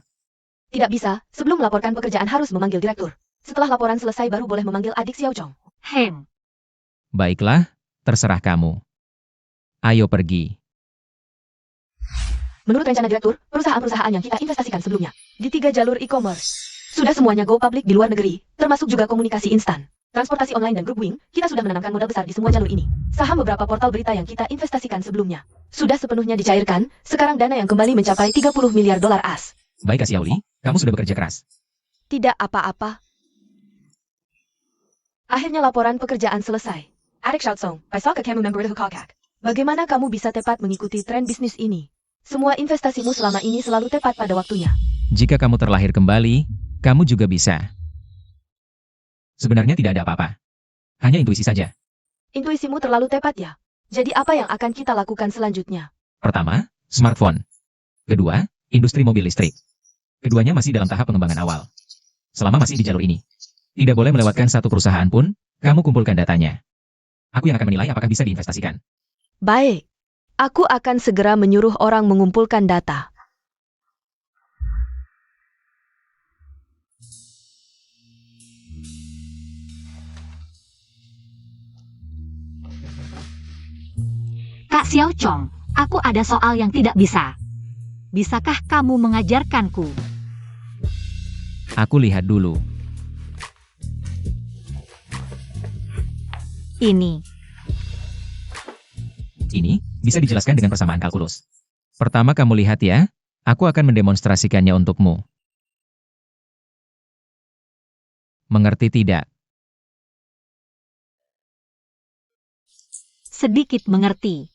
Tidak bisa, sebelum melaporkan pekerjaan harus memanggil direktur. Setelah laporan selesai baru boleh memanggil adik Xiao Chong. Hem. Baiklah, terserah kamu. Ayo pergi. Menurut rencana direktur, perusahaan-perusahaan yang kita investasikan sebelumnya, di 3 jalur e-commerce, sudah semuanya go public di luar negeri, termasuk juga komunikasi instan, transportasi online dan grup wing, kita sudah menanamkan modal besar di semua jalur ini. Saham beberapa portal berita yang kita investasikan sebelumnya, sudah sepenuhnya dicairkan, sekarang dana yang kembali mencapai 30 miliar dolar AS. Baik Kak Xiaoli, kamu sudah bekerja keras. Tidak apa-apa. Akhirnya laporan pekerjaan selesai. Adik Xiaotsong, I saw kamu member the Hukakak. Bagaimana kamu bisa tepat mengikuti tren bisnis ini? Semua investasimu selama ini selalu tepat pada waktunya. Jika kamu terlahir kembali, kamu juga bisa. Sebenarnya tidak ada apa-apa. Hanya intuisi saja. Intuisimu terlalu tepat ya. Jadi apa yang akan kita lakukan selanjutnya? Pertama, smartphone. Kedua, industri mobil listrik. Keduanya masih dalam tahap pengembangan awal. Selama masih di jalur ini, tidak boleh melewatkan satu perusahaan pun, kamu kumpulkan datanya. Aku yang akan menilai apakah bisa diinvestasikan. Baik. Aku akan segera menyuruh orang mengumpulkan data. Kak Xiao Chong, aku ada soal yang tidak bisa. Bisakah kamu mengajarkanku? Aku lihat dulu. Ini. Ini bisa dijelaskan dengan persamaan kalkulus. Pertama kamu lihat ya, aku akan mendemonstrasikannya untukmu. Mengerti tidak? Sedikit mengerti.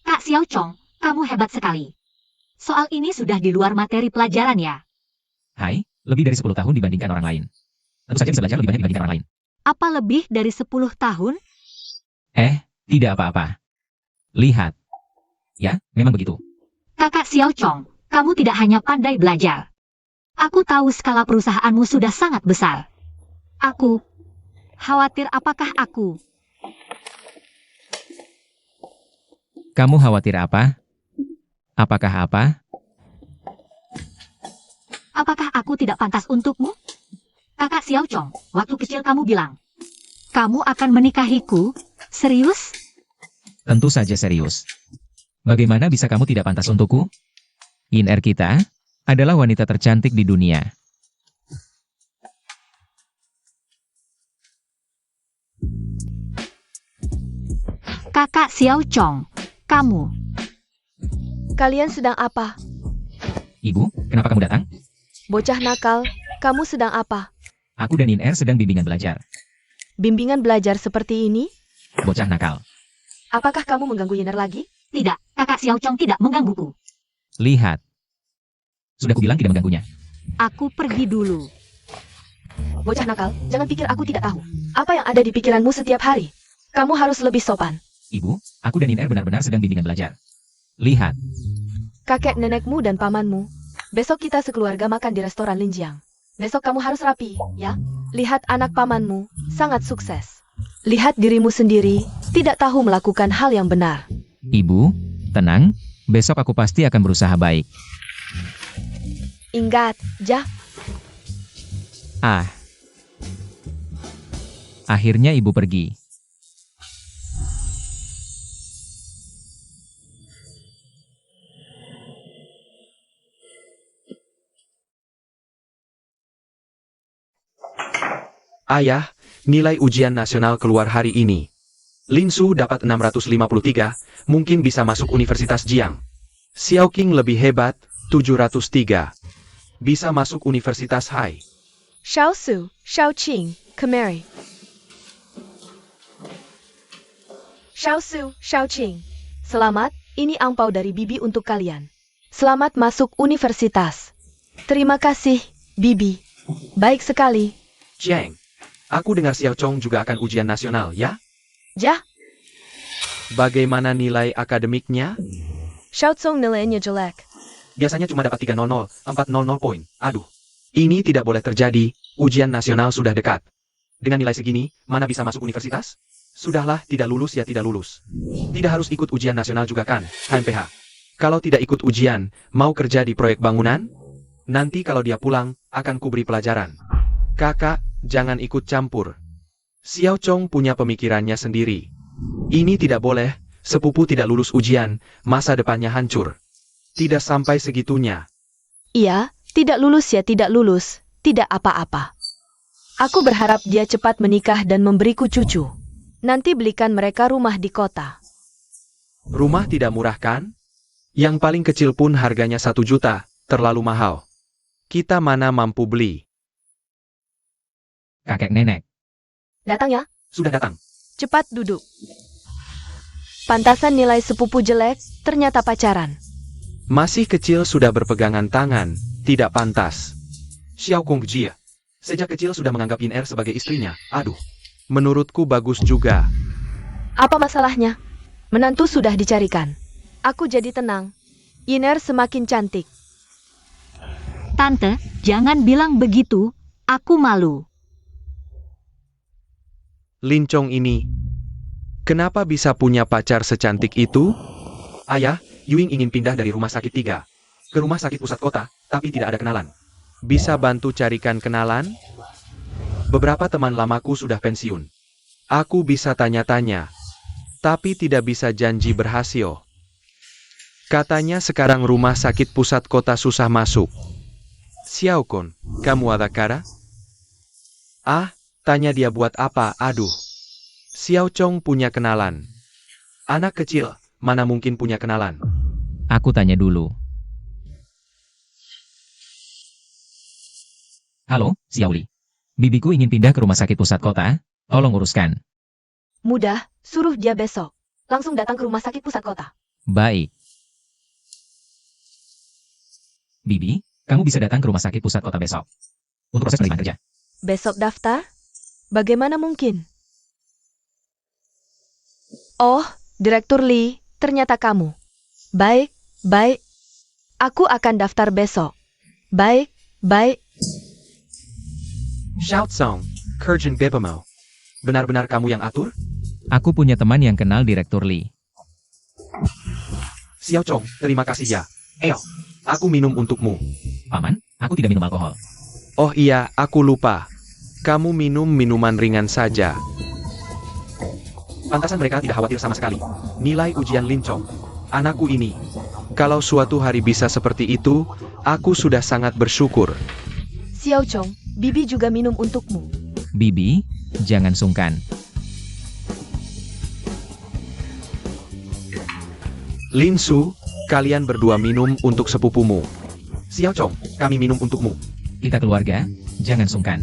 Kak Xiao Chong, kamu hebat sekali. Soal ini sudah di luar materi pelajaran ya? Hai, lebih dari 10 tahun dibandingkan orang lain. Tentu saja bisa belajar lebih banyak dibandingkan orang lain. Apa lebih dari 10 tahun? Tidak apa-apa. Lihat. Ya, memang begitu. Kakak Xiao Chong, kamu tidak hanya pandai belajar. Aku tahu skala perusahaanmu sudah sangat besar. Aku khawatir apakah aku. Kamu khawatir apa? Apakah apa? Apakah aku tidak pantas untukmu? Kakak Xiao Chong, waktu kecil kamu bilang, kamu akan menikahiku? Serius? Tentu saja serius. Bagaimana bisa kamu tidak pantas untukku? Yin Er kita adalah wanita tercantik di dunia. Kakak Xiao Chong, kamu. Kalian sedang apa? Ibu, kenapa kamu datang? Bocah nakal, kamu sedang apa? Aku dan Yin sedang bimbingan belajar. Bimbingan belajar seperti ini? Bocah nakal. Apakah kamu mengganggu Yiner lagi? Tidak, kakak Xiao Chong tidak menggangguku. Lihat. Sudah kubilang tidak mengganggunya. Aku pergi dulu. Bocah nakal, jangan pikir aku tidak tahu. Apa yang ada di pikiranmu setiap hari? Kamu harus lebih sopan. Ibu, aku dan Yin benar-benar sedang bimbingan belajar. Lihat. Kakek nenekmu dan pamanmu. Besok kita sekeluarga makan di restoran Linjiang. Besok kamu harus rapi, ya? Lihat anak pamanmu, sangat sukses. Lihat dirimu sendiri, tidak tahu melakukan hal yang benar. Ibu, tenang. Besok aku pasti akan berusaha baik. Ingat, Jah. Akhirnya ibu pergi. Ayah, nilai ujian nasional keluar hari ini. Linsu dapat 653, mungkin bisa masuk Universitas Jiang. Xiao Qing lebih hebat, 703. Bisa masuk Universitas Hai. Xiao Su, Xiao Qing, kemari. Xiao Su, Xiao Qing. Selamat, ini angpau dari Bibi untuk kalian. Selamat masuk universitas. Terima kasih, Bibi. Baik sekali. Jiang, aku dengar Xiao Chong juga akan ujian nasional, ya? Jah, Bagaimana nilai akademiknya? Xiao Tsong nilainya jelek. Biasanya cuma dapat 300, 400 poin. Aduh, ini tidak boleh terjadi, ujian nasional sudah dekat. Dengan nilai segini, mana bisa masuk universitas? Sudahlah, tidak lulus ya tidak lulus. Tidak harus ikut ujian nasional juga kan, HMPH. Kalau tidak ikut ujian, mau kerja di proyek bangunan? Nanti kalau dia pulang, akan kuberi pelajaran. Kakak, jangan ikut campur. Xiao Chong punya pemikirannya sendiri. Ini tidak boleh, sepupu tidak lulus ujian, masa depannya hancur. Tidak sampai segitunya. Iya, tidak lulus ya tidak lulus, tidak apa-apa. Aku berharap dia cepat menikah dan memberiku cucu. Nanti belikan mereka rumah di kota. Rumah tidak murah kan? Yang paling kecil pun harganya 1 juta, terlalu mahal. Kita mana mampu beli? Kakek nenek. Datang ya, Sudah datang. cepat duduk. Pantasan nilai sepupu jelek, ternyata pacaran. Masih kecil sudah berpegangan tangan, tidak pantas. Xiao Kong Jia. Sejak kecil sudah menganggap Yin sebagai istrinya, aduh. Menurutku bagus juga. Apa masalahnya? Menantu sudah dicarikan. Aku jadi tenang. Yiner semakin cantik. Tante, jangan bilang begitu, aku malu. Lincong ini. Kenapa bisa punya pacar secantik itu? Ayah, Yuing ingin pindah dari rumah sakit 3 ke rumah sakit pusat kota, tapi tidak ada kenalan. Bisa bantu carikan kenalan? Beberapa teman lamaku sudah pensiun. Aku bisa tanya-tanya, tapi tidak bisa janji berhasil. Katanya sekarang rumah sakit pusat kota susah masuk. Xiao Kun, kamu ada cara? Tanya dia buat apa, aduh. Xiao Chong punya kenalan. Anak kecil, mana mungkin punya kenalan? Aku tanya dulu. Halo, Xiaoli. Bibiku ingin pindah ke rumah sakit pusat kota. Tolong uruskan. Mudah, suruh dia besok. Langsung datang ke rumah sakit pusat kota. Baik. Bibi, kamu bisa datang ke rumah sakit pusat kota besok. Untuk proses penerimaan kerja. Besok daftar? Bagaimana mungkin? Oh, Direktur Lee, ternyata kamu. Baik, baik. Aku akan daftar besok. Baik, baik. Xiao Tsong, Kerjen Bebamo. Benar-benar kamu yang atur? Aku punya teman yang kenal Direktur Lee. Xiao Chong, terima kasih ya. Aku minum untukmu. Paman, aku tidak minum alkohol. Oh iya, aku lupa. Kamu minum minuman ringan saja. Pantasan mereka tidak khawatir sama sekali. Nilai ujian Lincong. Anakku ini. Kalau suatu hari bisa seperti itu, aku sudah sangat bersyukur. Xiao Chong, Bibi juga minum untukmu. Bibi, jangan sungkan. Lin Su, kalian berdua minum untuk sepupumu. Xiao Chong, kami minum untukmu. Kita keluarga, jangan sungkan.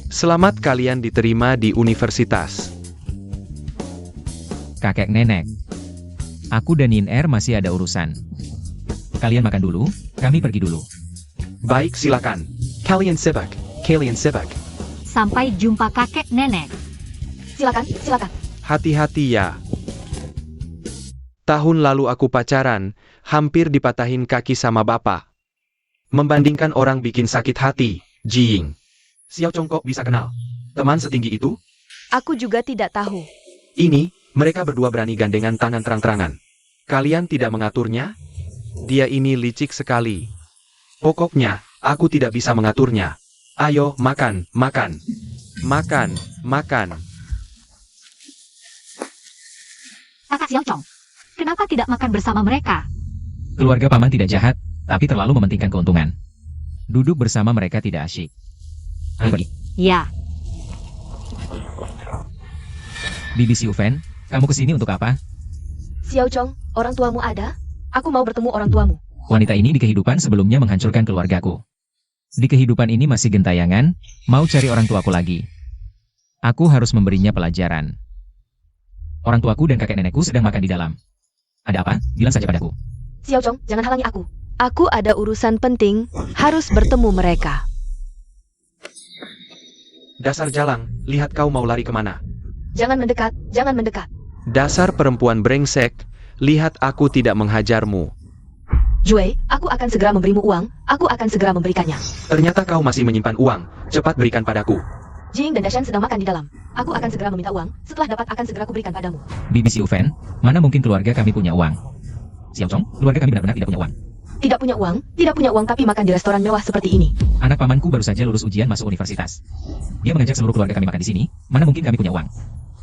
Selamat kalian diterima di universitas. Kakek nenek. Aku dan Yin Er masih ada urusan. Kalian makan dulu, kami pergi dulu. Baik, silakan. Kalian sibuk. Kalian sibuk. Sampai jumpa kakek nenek. Silakan, silakan. Hati-hati ya. Tahun lalu aku pacaran, hampir dipatahin kaki sama bapak. Membandingkan orang bikin sakit hati, Jiying. Xiao Chong kok bisa kenal? Teman setinggi itu? Aku juga tidak tahu. Ini, mereka berdua berani gandengan tangan terang-terangan. Kalian tidak mengaturnya? Dia ini licik sekali. Pokoknya, aku tidak bisa mengaturnya. Ayo, makan, makan. Makan, makan. Kakak Xiao Chong, kenapa tidak makan bersama mereka? Keluarga paman tidak jahat, tapi terlalu mementingkan keuntungan. Duduk bersama mereka tidak asyik. Ayo pergi. Ya, Bibi Xiufen, kamu kesini untuk apa? Xiao Chong, orang tuamu ada? Aku mau bertemu orang tuamu. Wanita ini di kehidupan sebelumnya menghancurkan keluargaku. Di kehidupan ini masih gentayangan, mau cari orang tuaku lagi. Aku harus memberinya pelajaran. Orang tuaku dan kakek nenekku sedang makan di dalam. Ada apa? Bilang saja padaku. Xiao Chong, jangan halangi aku. Aku ada urusan penting, harus bertemu mereka. Dasar jalang, lihat kau mau lari kemana. Jangan mendekat, jangan mendekat. Dasar perempuan brengsek, lihat aku tidak menghajarmu. Jue, aku akan segera memberimu uang, aku akan segera memberikannya. Ternyata kau masih menyimpan uang, cepat berikan padaku. Jing dan Dashan sedang makan di dalam. Aku akan segera meminta uang, setelah dapat akan segera kuberikan padamu. Bibi Xiufen, mana mungkin keluarga kami punya uang? Xiao Chong, keluarga kami benar-benar tidak punya uang. Tidak punya uang tapi makan di restoran mewah seperti ini. Anak pamanku baru saja lulus ujian masuk universitas. Dia mengajak seluruh keluarga kami makan di sini, mana mungkin kami punya uang?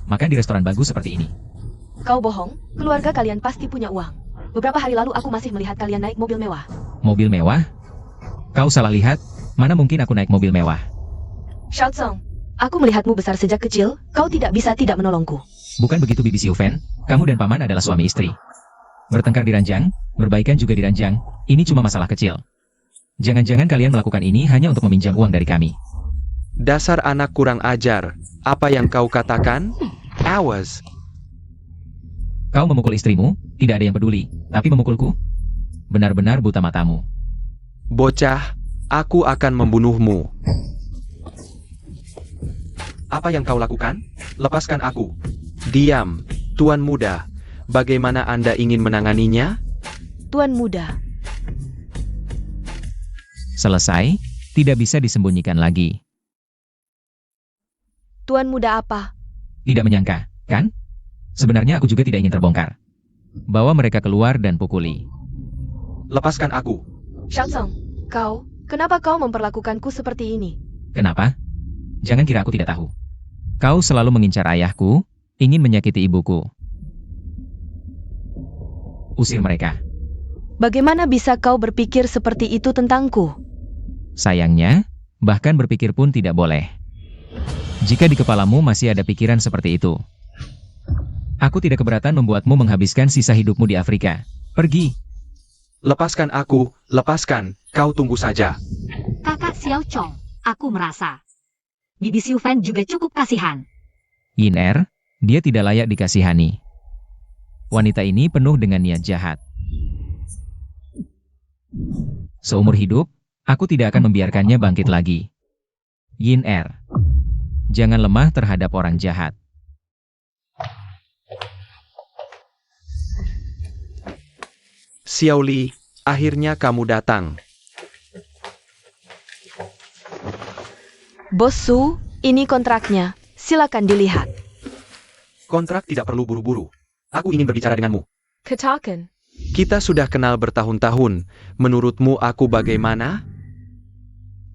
Makan di restoran bagus seperti ini. Kau bohong, keluarga kalian pasti punya uang. Beberapa hari lalu aku masih melihat kalian naik mobil mewah. Mobil mewah? Kau salah lihat, mana mungkin aku naik mobil mewah? Xiao Chong, aku melihatmu besar sejak kecil, kau tidak bisa tidak menolongku. Bukan begitu Bibi Xiufen, kamu dan paman adalah suami istri. Bertengkar diranjang, berbaikan juga diranjang, ini cuma masalah kecil. Jangan-jangan kalian melakukan ini hanya untuk meminjam uang dari kami. Dasar anak kurang ajar, apa yang kau katakan? Awas. Kau memukul istrimu, tidak ada yang peduli, tapi memukulku? Benar-benar buta matamu. Bocah, aku akan membunuhmu. Apa yang kau lakukan? Lepaskan aku. Diam, Tuan Muda. Bagaimana Anda ingin menanganinya? Tuan muda, Selesai, tidak bisa disembunyikan lagi. Tuan muda apa? Tidak menyangka, kan? Sebenarnya aku juga tidak ingin terbongkar. Bawa mereka keluar dan pukuli. Lepaskan aku. Xiao Chong, kenapa kau memperlakukanku seperti ini? Kenapa? Jangan kira aku tidak tahu. Kau selalu mengincar ayahku, ingin menyakiti ibuku. Usir mereka. Bagaimana bisa kau berpikir seperti itu tentangku? Sayangnya, bahkan berpikir pun tidak boleh. Jika di kepalamu masih ada pikiran seperti itu. Aku tidak keberatan membuatmu menghabiskan sisa hidupmu di Afrika. Pergi. Lepaskan aku, lepaskan. Kau tunggu saja. kakak Xiao Chong, aku merasa. Bibi Xiufen juga cukup kasihan. Yin Er, dia tidak layak dikasihani. Wanita ini penuh dengan niat jahat. Seumur hidup, aku tidak akan membiarkannya bangkit lagi. Yin Er, jangan lemah terhadap orang jahat. Xiao Li, akhirnya kamu datang. Bos Su, ini kontraknya. Silakan dilihat. Kontrak tidak perlu buru-buru. Aku ingin berbicara denganmu. Katakan. Kita sudah kenal bertahun-tahun. Menurutmu aku bagaimana?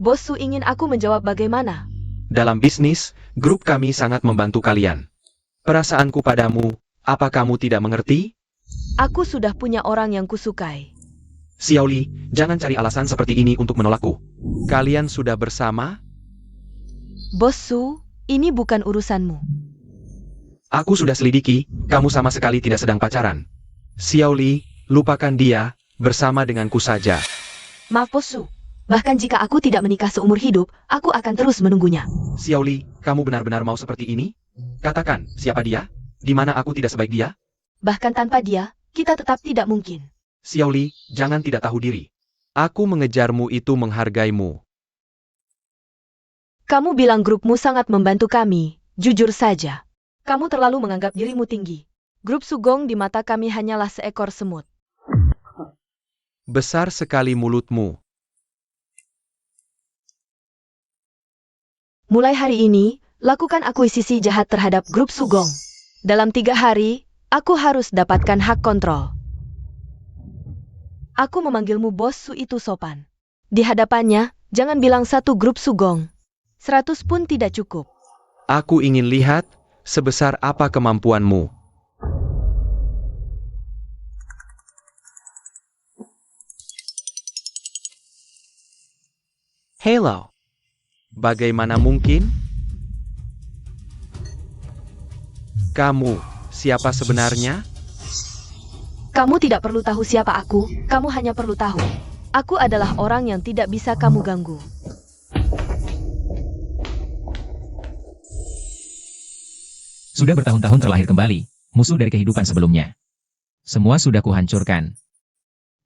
Bos Su ingin aku menjawab bagaimana. Dalam bisnis, grup kami sangat membantu kalian. Perasaanku padamu, apa kamu tidak mengerti? Aku sudah punya orang yang kusukai. Xiao Li, jangan cari alasan seperti ini untuk menolakku. Kalian sudah bersama? Bos Su, ini bukan urusanmu. Aku sudah selidiki, kamu sama sekali tidak sedang pacaran. Xiao Li, lupakan dia, bersama denganku saja. Maaf Bosu. Bahkan jika aku tidak menikah seumur hidup, aku akan terus menunggunya. Xiao Li, kamu benar-benar mau seperti ini? Katakan, siapa dia? Di mana aku tidak sebaik dia? Bahkan tanpa dia, kita tetap tidak mungkin. Xiao Li, jangan tidak tahu diri. Aku mengejarmu itu menghargaimu. Kamu bilang grupmu sangat membantu kami, jujur saja. Kamu terlalu menganggap dirimu tinggi. Grup Sugong di mata kami hanyalah seekor semut. Besar sekali mulutmu. Mulai hari ini, lakukan akuisisi jahat terhadap grup Sugong. Dalam 3 hari, aku harus dapatkan hak kontrol. Aku memanggilmu bos Su itu sopan. Di hadapannya, jangan bilang satu grup Sugong. 100 pun tidak cukup. Aku ingin lihat, sebesar apa kemampuanmu. Hello. Bagaimana mungkin? Kamu, siapa sebenarnya? Kamu tidak perlu tahu siapa aku, kamu hanya perlu tahu. Aku adalah orang yang tidak bisa kamu ganggu. Sudah bertahun-tahun terlahir kembali, musuh dari kehidupan sebelumnya. Semua sudah kuhancurkan.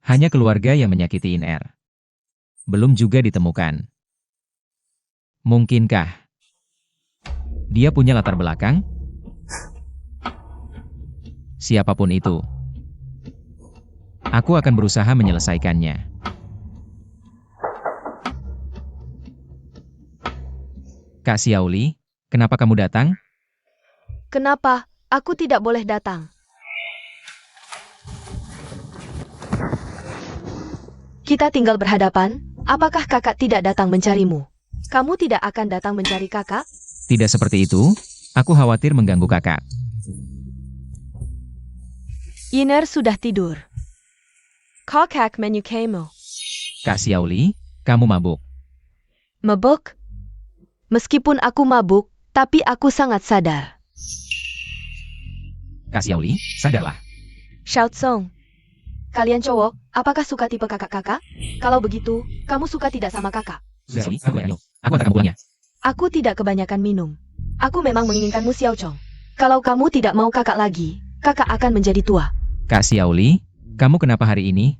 Hanya keluarga yang menyakiti INR. Belum juga ditemukan. Mungkinkah dia punya latar belakang? Siapapun itu, aku akan berusaha menyelesaikannya. Kak Xiao Li, kenapa kamu datang? Kenapa? Aku tidak boleh datang. Kita tinggal berhadapan, apakah kakak tidak datang mencarimu? Kamu tidak akan datang mencari kakak? Tidak seperti itu, aku khawatir mengganggu kakak. Yiner sudah tidur. Kakak menyukaimu. Kak Xiao Li, kamu mabuk. Mabuk? Meskipun aku mabuk, tapi aku sangat sadar. Kak Xiao Li, sadarlah. Xiao Tsong. Kalian cowok, apakah suka tipe kakak-kakak? Kalau begitu, kamu suka tidak sama kakak? Sudah, Li, aku minum. Aku antarkan pulangnya. Aku tidak kebanyakan minum. Aku memang menginginkanmu Xiao Chong. Kalau kamu tidak mau kakak lagi, kakak akan menjadi tua. Kak Xiao Li, kamu kenapa hari ini?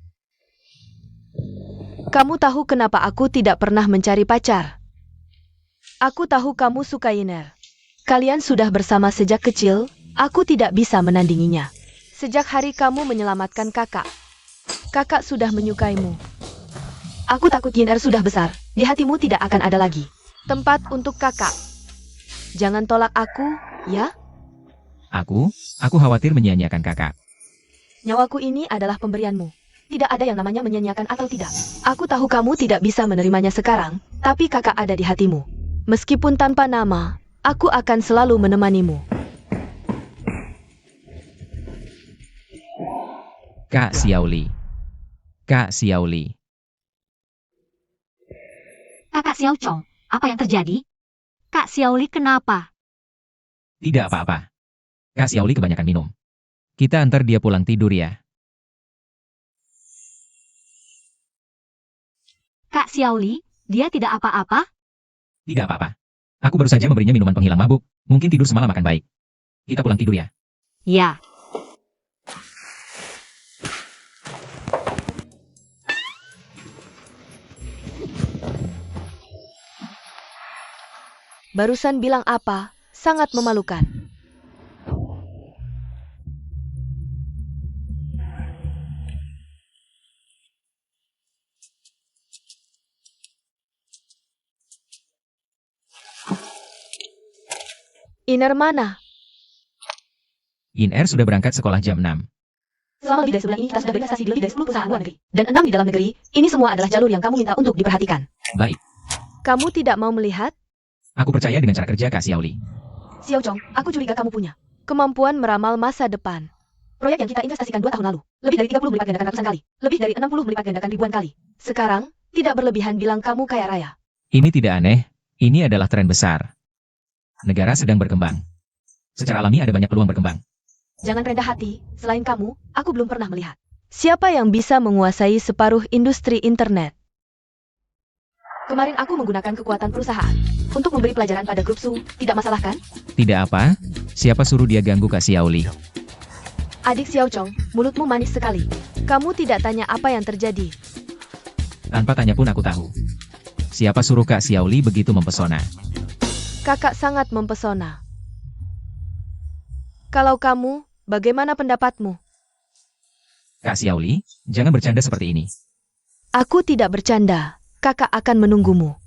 Kamu tahu kenapa aku tidak pernah mencari pacar? Aku tahu kamu suka Yiner. Kalian sudah bersama sejak kecil, aku tidak bisa menandinginya. Sejak hari kamu menyelamatkan kakak, kakak sudah menyukaimu. Aku takut Yiner sudah besar, di hatimu tidak akan ada lagi tempat untuk kakak. Jangan tolak aku, ya? Aku khawatir menyia-nyiakan kakak. Nyawaku ini adalah pemberianmu. Tidak ada yang namanya menyia-nyiakan atau tidak. Aku tahu kamu tidak bisa menerimanya sekarang, tapi kakak ada di hatimu. Meskipun tanpa nama, aku akan selalu menemanimu. Kak Xiao Li. Kak Xiao Li. Kakak Xiao Chong, apa yang terjadi? Kak Xiao Li kenapa? Tidak apa-apa. Kak Xiao Li kebanyakan minum. Kita antar dia pulang tidur ya. Kak Xiao Li, dia tidak apa-apa? Tidak apa-apa. Aku baru saja memberinya minuman penghilang mabuk. Mungkin tidur semalam akan baik. Kita pulang tidur ya. Ya. Barusan bilang apa? Sangat memalukan. Iner mana? INR sudah berangkat sekolah jam 6. Selama lebih dari sebulan ini kita sudah berinvestasi di lebih dari 10 perusahaan luar negeri. Dan 6 di dalam negeri, ini semua adalah jalur yang kamu minta untuk diperhatikan. Baik. Kamu tidak mau melihat? Aku percaya dengan cara kerja Kak Xiao Li. Xiao Chong, aku curiga kamu punya kemampuan meramal masa depan. Proyek yang kita investasikan 2 tahun lalu, lebih dari 30 melipat gandakan ratusan kali, lebih dari 60 melipat gandakan ribuan kali. Sekarang, tidak berlebihan bilang kamu kaya raya. Ini tidak aneh, ini adalah tren besar. Negara sedang berkembang. Secara alami ada banyak peluang berkembang. Jangan rendah hati, selain kamu, aku belum pernah melihat. Siapa yang bisa menguasai separuh industri internet? Kemarin aku menggunakan kekuatan perusahaan untuk memberi pelajaran pada grup Su, tidak masalah kan? Tidak apa, siapa suruh dia ganggu Kak Xiaoli? Adik Xiao Chong, mulutmu manis sekali. Kamu tidak tanya apa yang terjadi. Tanpa tanya pun aku tahu. Siapa suruh Kak Xiaoli begitu mempesona? Kakak sangat mempesona. Kalau kamu, bagaimana pendapatmu? Kak Xiaoli, jangan bercanda seperti ini. Aku tidak bercanda. Kakak akan menunggumu.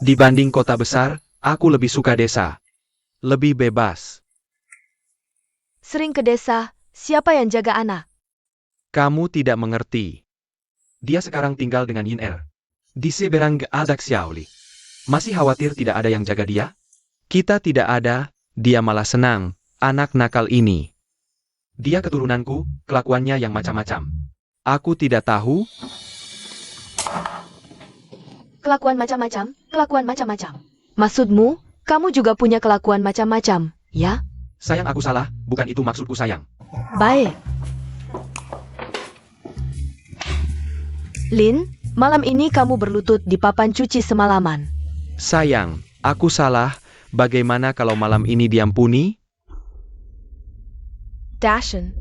Dibanding kota besar, aku lebih suka desa. Lebih bebas. Sering ke desa, siapa yang jaga anak? Kamu tidak mengerti. Dia sekarang tinggal dengan Yin Er. Di seberang ada Xiaoli. Masih khawatir tidak ada yang jaga dia? Kita tidak ada, dia malah senang, anak nakal ini. Dia keturunanku, kelakuannya yang macam-macam. Aku tidak tahu. Kelakuan macam-macam. Maksudmu, kamu juga punya kelakuan macam-macam, ya? Sayang aku salah, bukan itu maksudku sayang. Baik. Lin, malam ini kamu berlutut di papan cuci semalaman. Sayang, aku salah, bagaimana kalau malam ini diampuni? Dashen.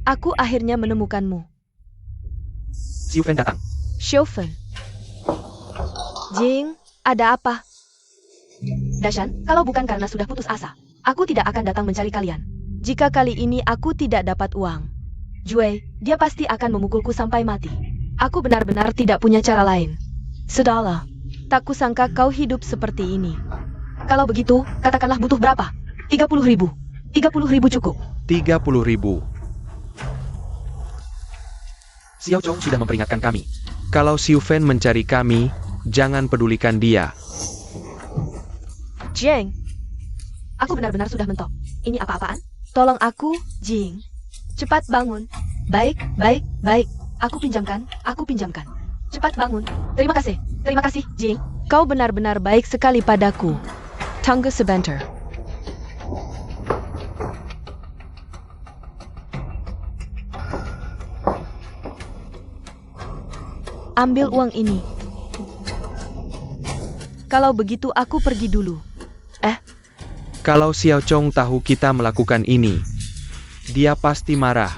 Aku akhirnya menemukanmu. Xiu Fen datang. Xiufen. Jing, ada apa? Dashan, kalau bukan karena sudah putus asa, aku tidak akan datang mencari kalian. Jika kali ini aku tidak dapat uang, Jue, dia pasti akan memukulku sampai mati. Aku benar-benar tidak punya cara lain. Sudahlah, tak kusangka kau hidup seperti ini. Kalau begitu, katakanlah butuh berapa? 30.000. 30.000 cukup. 30.000. Xiao Chong sudah memperingatkan kami. Kalau Xiu Fen mencari kami, jangan pedulikan dia. Jeng, aku benar-benar sudah mentok. Ini apa-apaan? Tolong aku, Jing. Cepat bangun. Baik. Aku pinjamkan. Cepat bangun. Terima kasih, Jing. Kau benar-benar baik sekali padaku. Tunggu sebentar. Ambil uang ini. Kalau begitu aku pergi dulu. Kalau Xiao Chong tahu kita melakukan ini, dia pasti marah.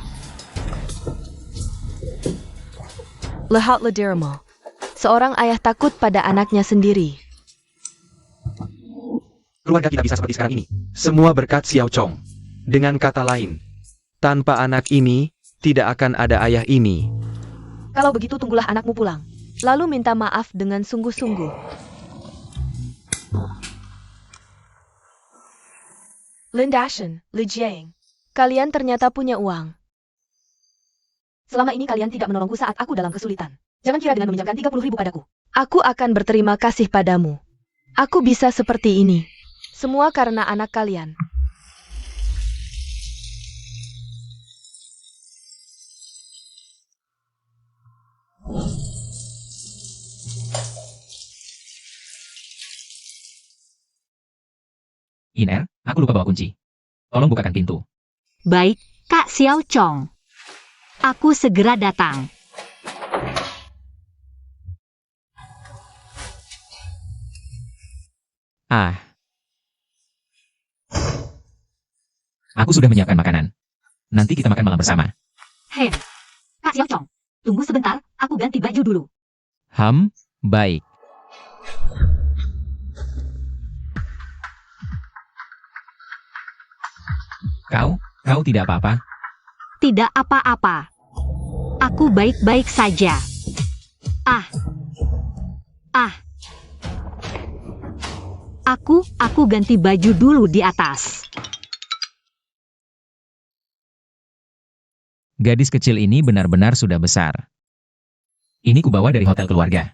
Lihatlah dirimu. Seorang ayah takut pada anaknya sendiri. Keluarga kita bisa seperti sekarang ini. Semua berkat Xiao Chong. Dengan kata lain, tanpa anak ini, tidak akan ada ayah ini. Kalau begitu tunggulah anakmu pulang. Lalu minta maaf dengan sungguh-sungguh. Lin Dashen, Li Jiang. Kalian ternyata punya uang. Selama ini kalian tidak menolongku saat aku dalam kesulitan. Jangan kira dengan meminjamkan 30.000 padaku. Aku akan berterima kasih padamu. Aku bisa seperti ini. Semua karena anak kalian. Yin Er, aku lupa bawa kunci. Tolong bukakan pintu. Baik, Kak Xiao Chong. Aku segera datang. Ah. Aku sudah menyiapkan makanan. Nanti kita makan malam bersama. Hei, Kak Xiao Chong. Tunggu sebentar, aku ganti baju dulu. Baik. Kau tidak apa-apa? Tidak apa-apa. Aku baik-baik saja. Aku ganti baju dulu di atas. Gadis kecil ini benar-benar sudah besar. Ini kubawa dari hotel keluarga.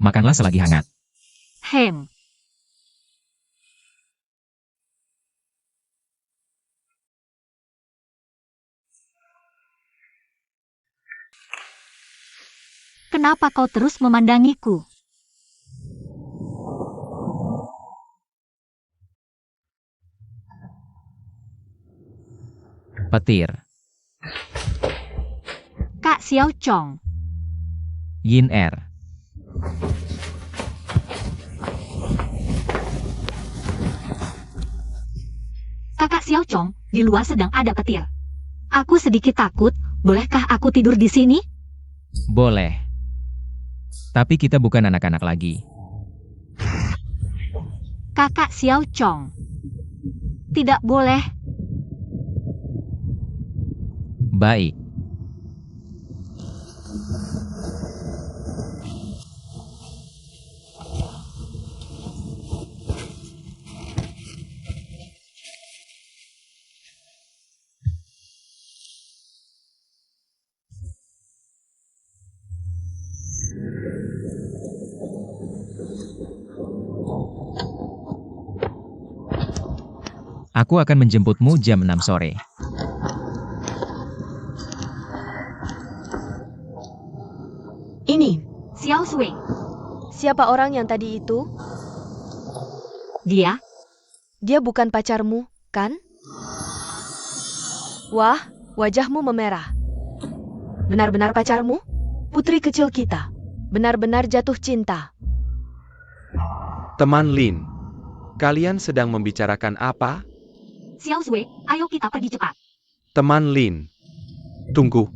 Makanlah selagi hangat. Hem. Kenapa kau terus memandangiku? Petir. Kak Xiao Chong. Yin Er. Kakak Xiao Chong, di luar sedang ada petir. Aku sedikit takut, bolehkah aku tidur di sini? Boleh. Tapi kita bukan anak-anak lagi. Kakak Xiao Chong. Tidak boleh. Baik. Aku akan menjemputmu jam 6 sore. Ini, Xiao Sui. siapa orang yang tadi itu? Dia? Dia bukan pacarmu, kan? Wah, wajahmu memerah. Benar-benar pacarmu? Putri kecil kita. Benar-benar jatuh cinta. Teman Lin, kalian sedang membicarakan apa? Xiao Sui, ayo kita pergi cepat. Teman Lin, tunggu.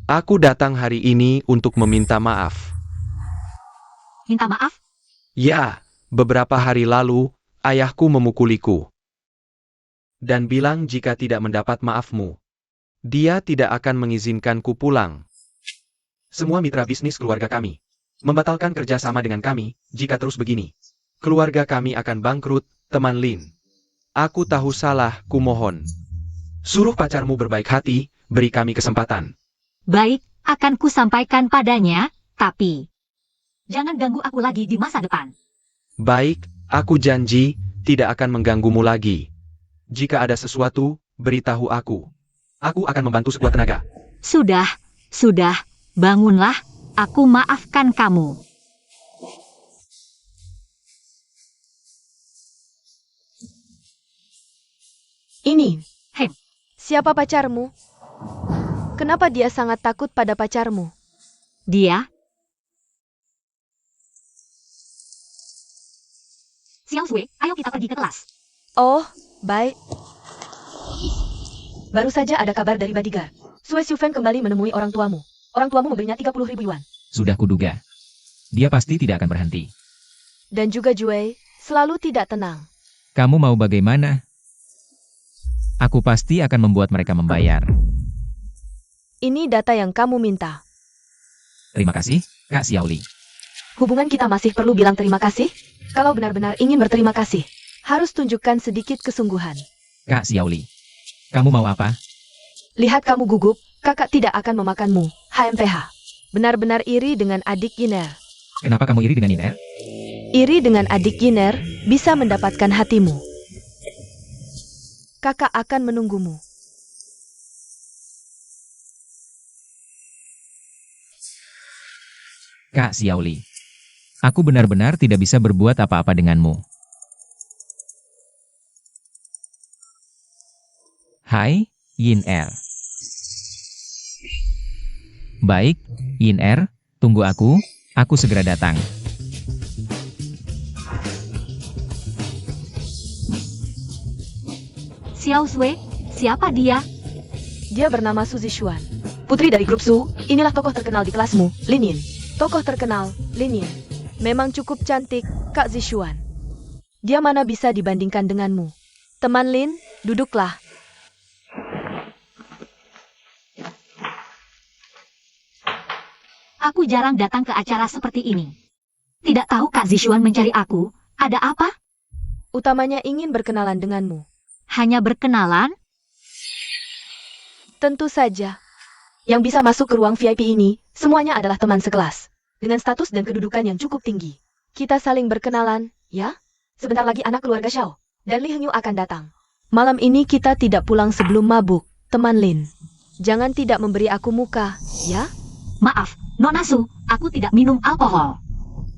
Aku datang hari ini untuk meminta maaf. Minta maaf? Ya, beberapa hari lalu, ayahku memukuliku. Dan bilang jika tidak mendapat maafmu, dia tidak akan mengizinkanku pulang. Semua mitra bisnis keluarga kami membatalkan kerjasama dengan kami jika terus begini. Keluarga kami akan bangkrut, teman Lin. Aku tahu salah, kumohon. Suruh pacarmu berbaik hati, beri kami kesempatan. Baik, akan ku sampaikan padanya, tapi jangan ganggu aku lagi di masa depan. Baik, aku janji, tidak akan mengganggumu lagi. Jika ada sesuatu, beritahu aku. Aku akan membantu sekuat tenaga. Sudah, bangunlah, aku maafkan kamu. Ini, Hem. siapa pacarmu? Kenapa dia sangat takut pada pacarmu? Dia? Xiao Sui, ayo kita pergi ke kelas. Oh, baik. Baru saja ada kabar dari bodyguard. Sue Xiufan kembali menemui orang tuamu. Orang tuamu memberinya 30.000 yuan. Sudah kuduga. Dia pasti tidak akan berhenti. Dan juga Jue, selalu tidak tenang. Kamu mau bagaimana? Aku pasti akan membuat mereka membayar. Ini data yang kamu minta. Terima kasih, Kak Xiaoli. Hubungan kita masih perlu bilang terima kasih? Kalau benar-benar ingin berterima kasih, harus tunjukkan sedikit kesungguhan. Kak Xiaoli, kamu mau apa? Lihat kamu gugup, kakak tidak akan memakanmu, HMPH. Benar-benar iri dengan adik Yiner. Kenapa kamu iri dengan Iner? Iri dengan adik Yiner bisa mendapatkan hatimu. Kakak akan menunggumu. Kak Xiaoli, aku benar-benar tidak bisa berbuat apa-apa denganmu. Hai, Yin Er. Baik, Yin Er, tunggu aku segera datang. Xiao Sui, siapa dia? Dia bernama Su Zixuan. Putri dari grup Su, inilah tokoh terkenal di kelasmu, Lin Yin. Tokoh terkenal, Lin Yin. Memang cukup cantik, Kak Zixuan. Dia mana bisa dibandingkan denganmu. Teman Lin, duduklah. Aku jarang datang ke acara seperti ini. Tidak tahu Kak Zixuan mencari aku, ada apa? Utamanya ingin berkenalan denganmu. Hanya berkenalan? Tentu saja. Yang bisa masuk ke ruang VIP ini, semuanya adalah teman sekelas. Dengan status dan kedudukan yang cukup tinggi. Kita saling berkenalan, ya? Sebentar lagi anak keluarga Xiao dan Li Hengyu akan datang. Malam ini kita tidak pulang sebelum mabuk, teman Lin. Jangan tidak memberi aku muka, ya? Maaf, Nona Su, Aku tidak minum alkohol.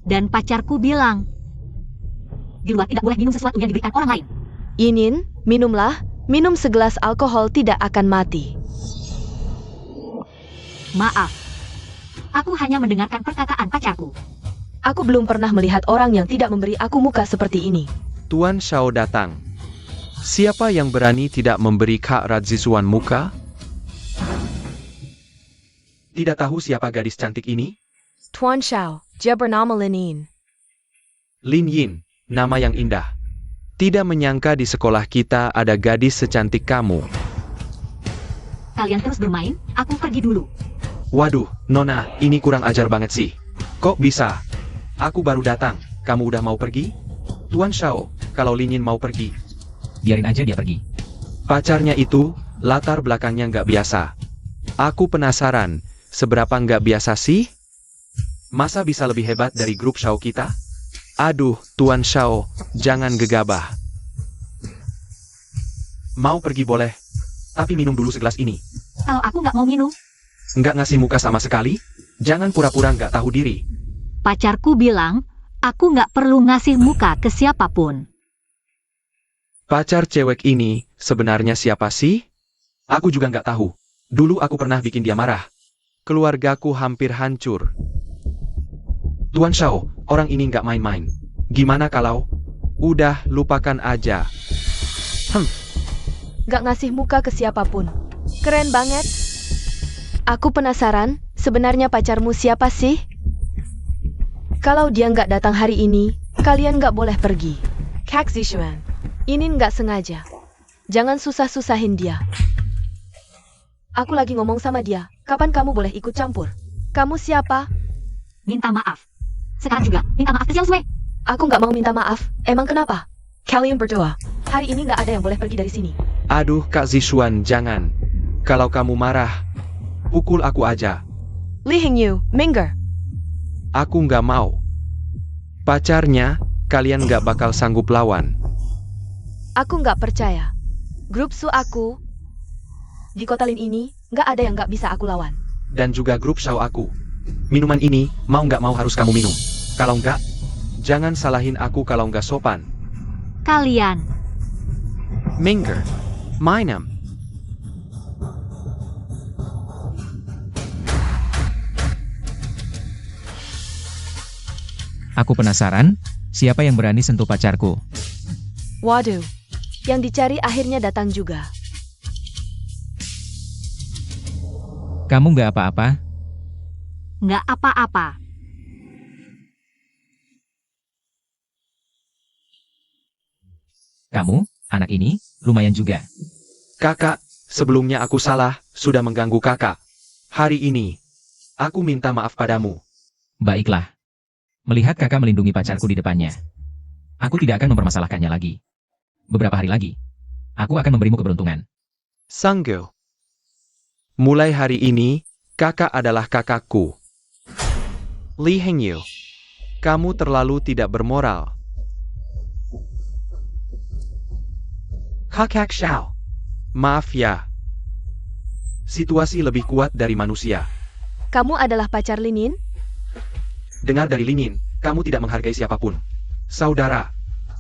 Dan pacarku bilang, di luar tidak boleh minum sesuatu yang diberikan orang lain. Inin, minumlah. Minum segelas alkohol tidak akan mati. Maaf. Aku hanya mendengarkan perkataan pacarku. Aku belum pernah melihat orang yang tidak memberi aku muka seperti ini. Tuan Shao datang. Siapa yang berani tidak memberi Kak Radzizuan muka? Tidak tahu siapa gadis cantik ini? Tuan Shao, dia bernama Linin. Lin Yin, nama yang indah. Tidak menyangka di sekolah kita ada gadis secantik kamu. Kalian terus bermain, aku pergi dulu. Waduh, Nona, ini kurang ajar banget sih. Kok bisa? Aku baru datang, kamu udah mau pergi? Tuan Shao, kalau Lin Yin mau pergi, Biarin aja dia pergi. pacarnya itu, latar belakangnya nggak biasa. Aku penasaran, seberapa nggak biasa sih? Masa bisa lebih hebat dari grup Shao kita? Aduh, Tuan Shao, jangan gegabah. Mau pergi boleh, tapi minum dulu segelas ini. Kalau aku nggak mau minum, Nggak ngasih muka sama sekali? Jangan pura-pura nggak tahu diri. pacarku bilang, aku nggak perlu ngasih muka ke siapapun. Pacar cewek ini sebenarnya siapa sih? Aku juga nggak tahu. Dulu aku pernah bikin dia marah. Keluargaku hampir hancur. Tuan Shao, orang ini nggak main-main. Gimana kalau? Udah, lupakan aja. Gak ngasih muka ke siapapun. Keren banget. Aku penasaran, sebenarnya pacarmu siapa sih? Kalau dia nggak datang hari ini, kalian nggak boleh pergi. Kak Zishuan, ini nggak sengaja. Jangan susah-susahin dia. Aku lagi ngomong sama dia, kapan kamu boleh ikut campur? Kamu siapa? Minta maaf. Sekarang juga, minta maaf ke Xiaosui. Aku nggak mau minta maaf, emang kenapa? Kalian berdua, hari ini nggak ada yang boleh pergi dari sini. Aduh, Kak Zishuan, jangan. Kalau kamu marah, pukul aku aja. Li Hingyu, minggir. Aku nggak mau. Pacarnya, kalian nggak bakal sanggup lawan. Aku nggak percaya. Grup Su aku, di kota Lin ini, nggak ada yang nggak bisa aku lawan. Dan juga grup Shao aku. Minuman ini, mau nggak mau harus kamu minum. Kalau nggak, jangan salahin aku kalau nggak sopan. Kalian, Minggir, minum. Aku penasaran, siapa yang berani sentuh pacarku? Waduh, yang dicari akhirnya datang juga. Kamu nggak apa-apa? nggak apa-apa. Kamu, anak ini, lumayan juga. Kakak, sebelumnya aku salah, sudah mengganggu kakak. Hari ini, aku minta maaf padamu. Baiklah. Melihat kakak melindungi pacarku di depannya, aku tidak akan mempermasalahkannya lagi. Beberapa hari lagi, aku akan memberimu keberuntungan. Sanggo. Mulai hari ini, kakak adalah kakakku. Li Hengyu, kamu terlalu tidak bermoral. Kakak Shao, maaf ya. Situasi lebih kuat dari manusia. Kamu adalah pacar Linin? Dengar dari Linin, kamu tidak menghargai siapapun. Saudara,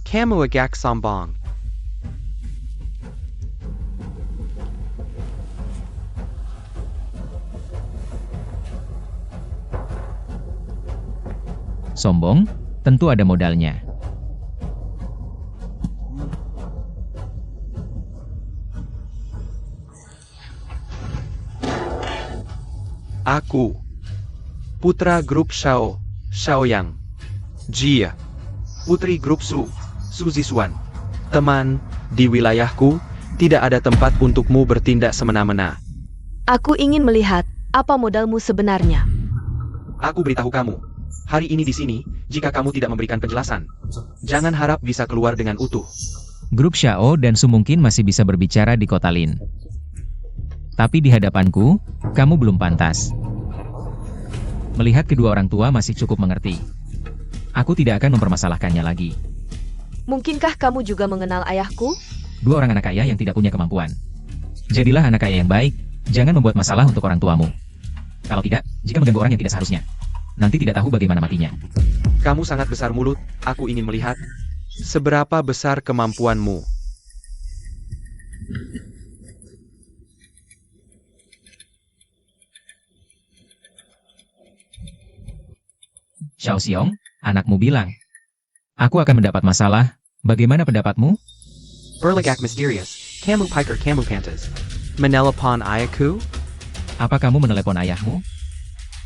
kamu agak sombong. Sombong, tentu ada modalnya. Aku, putra grup Shao, Shaoyang. Jia, putri grup Su, Su Zishuan. Teman, di wilayahku, tidak ada tempat untukmu bertindak semena-mena. Aku ingin melihat apa modalmu sebenarnya. Aku beritahu kamu, hari ini di sini, jika kamu tidak memberikan penjelasan, jangan harap bisa keluar dengan utuh. Grup Shao dan Su mungkin masih bisa berbicara di kota Lin. Tapi di hadapanku, kamu belum pantas. Melihat kedua orang tua masih cukup mengerti, aku tidak akan mempermasalahkannya lagi. Mungkinkah kamu juga mengenal ayahku? Dua orang anak kaya yang tidak punya kemampuan. Jadilah anak kaya yang baik, jangan membuat masalah untuk orang tuamu. Kalau tidak, jika mengganggu orang yang tidak seharusnya, nanti tidak tahu bagaimana matinya. Kamu sangat besar mulut, aku ingin melihat. Seberapa besar kemampuanmu? Xiao Xiong, anakmu bilang. Aku akan mendapat masalah, bagaimana pendapatmu? Berlegak misterius, kamu pikir kamu pantas menelepon ayahku? Apa kamu menelepon ayahmu?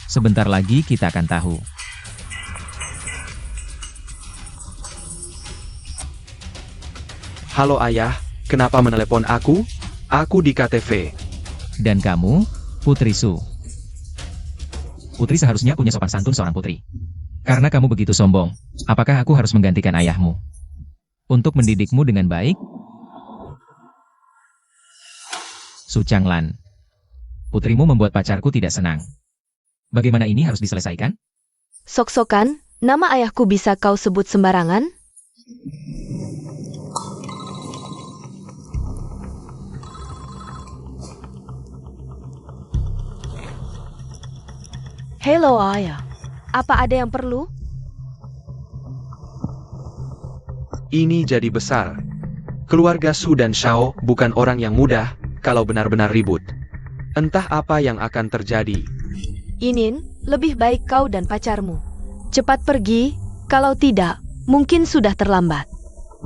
Sebentar lagi kita akan tahu. Halo ayah, kenapa menelepon aku? Aku di KTV. Dan kamu, Putri Su. Putri seharusnya punya sopan santun seorang putri. Karena kamu begitu sombong, apakah aku harus menggantikan ayahmu? Untuk mendidikmu dengan baik? Su Changlan. Putrimu membuat pacarku tidak senang. Bagaimana ini harus diselesaikan? Sok-sokan, nama ayahku bisa kau sebut sembarangan? Halo ayah, apa ada yang perlu? Ini jadi besar. Keluarga Su dan Xiao bukan orang yang mudah kalau benar-benar ribut. Entah apa yang akan terjadi. Inin, lebih baik kau dan pacarmu cepat pergi, kalau tidak, mungkin sudah terlambat.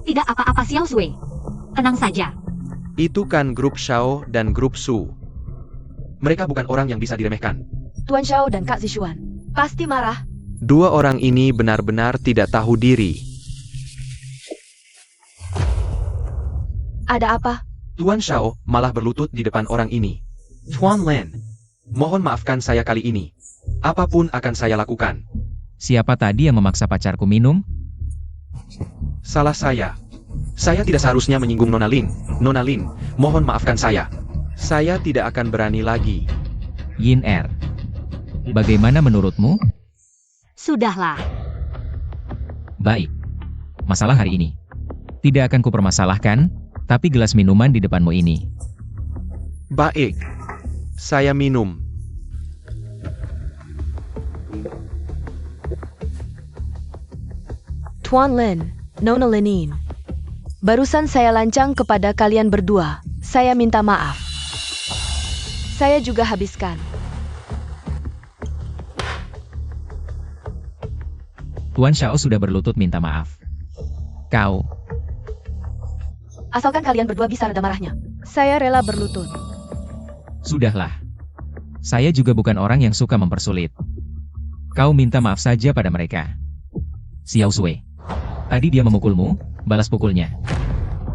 Tidak apa-apa Xiao Sui. Tenang saja. Itu kan grup Xiao dan grup Su. Mereka bukan orang yang bisa diremehkan. Tuan Xiao dan Kak Zishuan pasti marah. Dua orang ini benar-benar tidak tahu diri. Ada apa? Tuan Xiao malah berlutut di depan orang ini. Tuan Len, mohon maafkan saya kali ini. Apapun akan saya lakukan. Siapa tadi yang memaksa pacarku minum? Salah saya. Saya tidak seharusnya menyinggung Nona Lin. Nona Lin, mohon maafkan saya. Saya tidak akan berani lagi. Yin Er. Bagaimana menurutmu? Sudahlah. Baik. Masalah hari ini. Tidak akan kupermasalahkan, tapi gelas minuman di depanmu ini. Baik. Saya minum. Tuan Lin, Nona Lenin. Barusan saya lancang kepada kalian berdua. Saya minta maaf. Saya juga habiskan. Tuan Xiao sudah berlutut minta maaf. Kau. Asalkan kalian berdua bisa reda marahnya, saya rela berlutut. Sudahlah. Saya juga bukan orang yang suka mempersulit. Kau minta maaf saja pada mereka. Xiao Sui. Tadi dia memukulmu, balas pukulnya.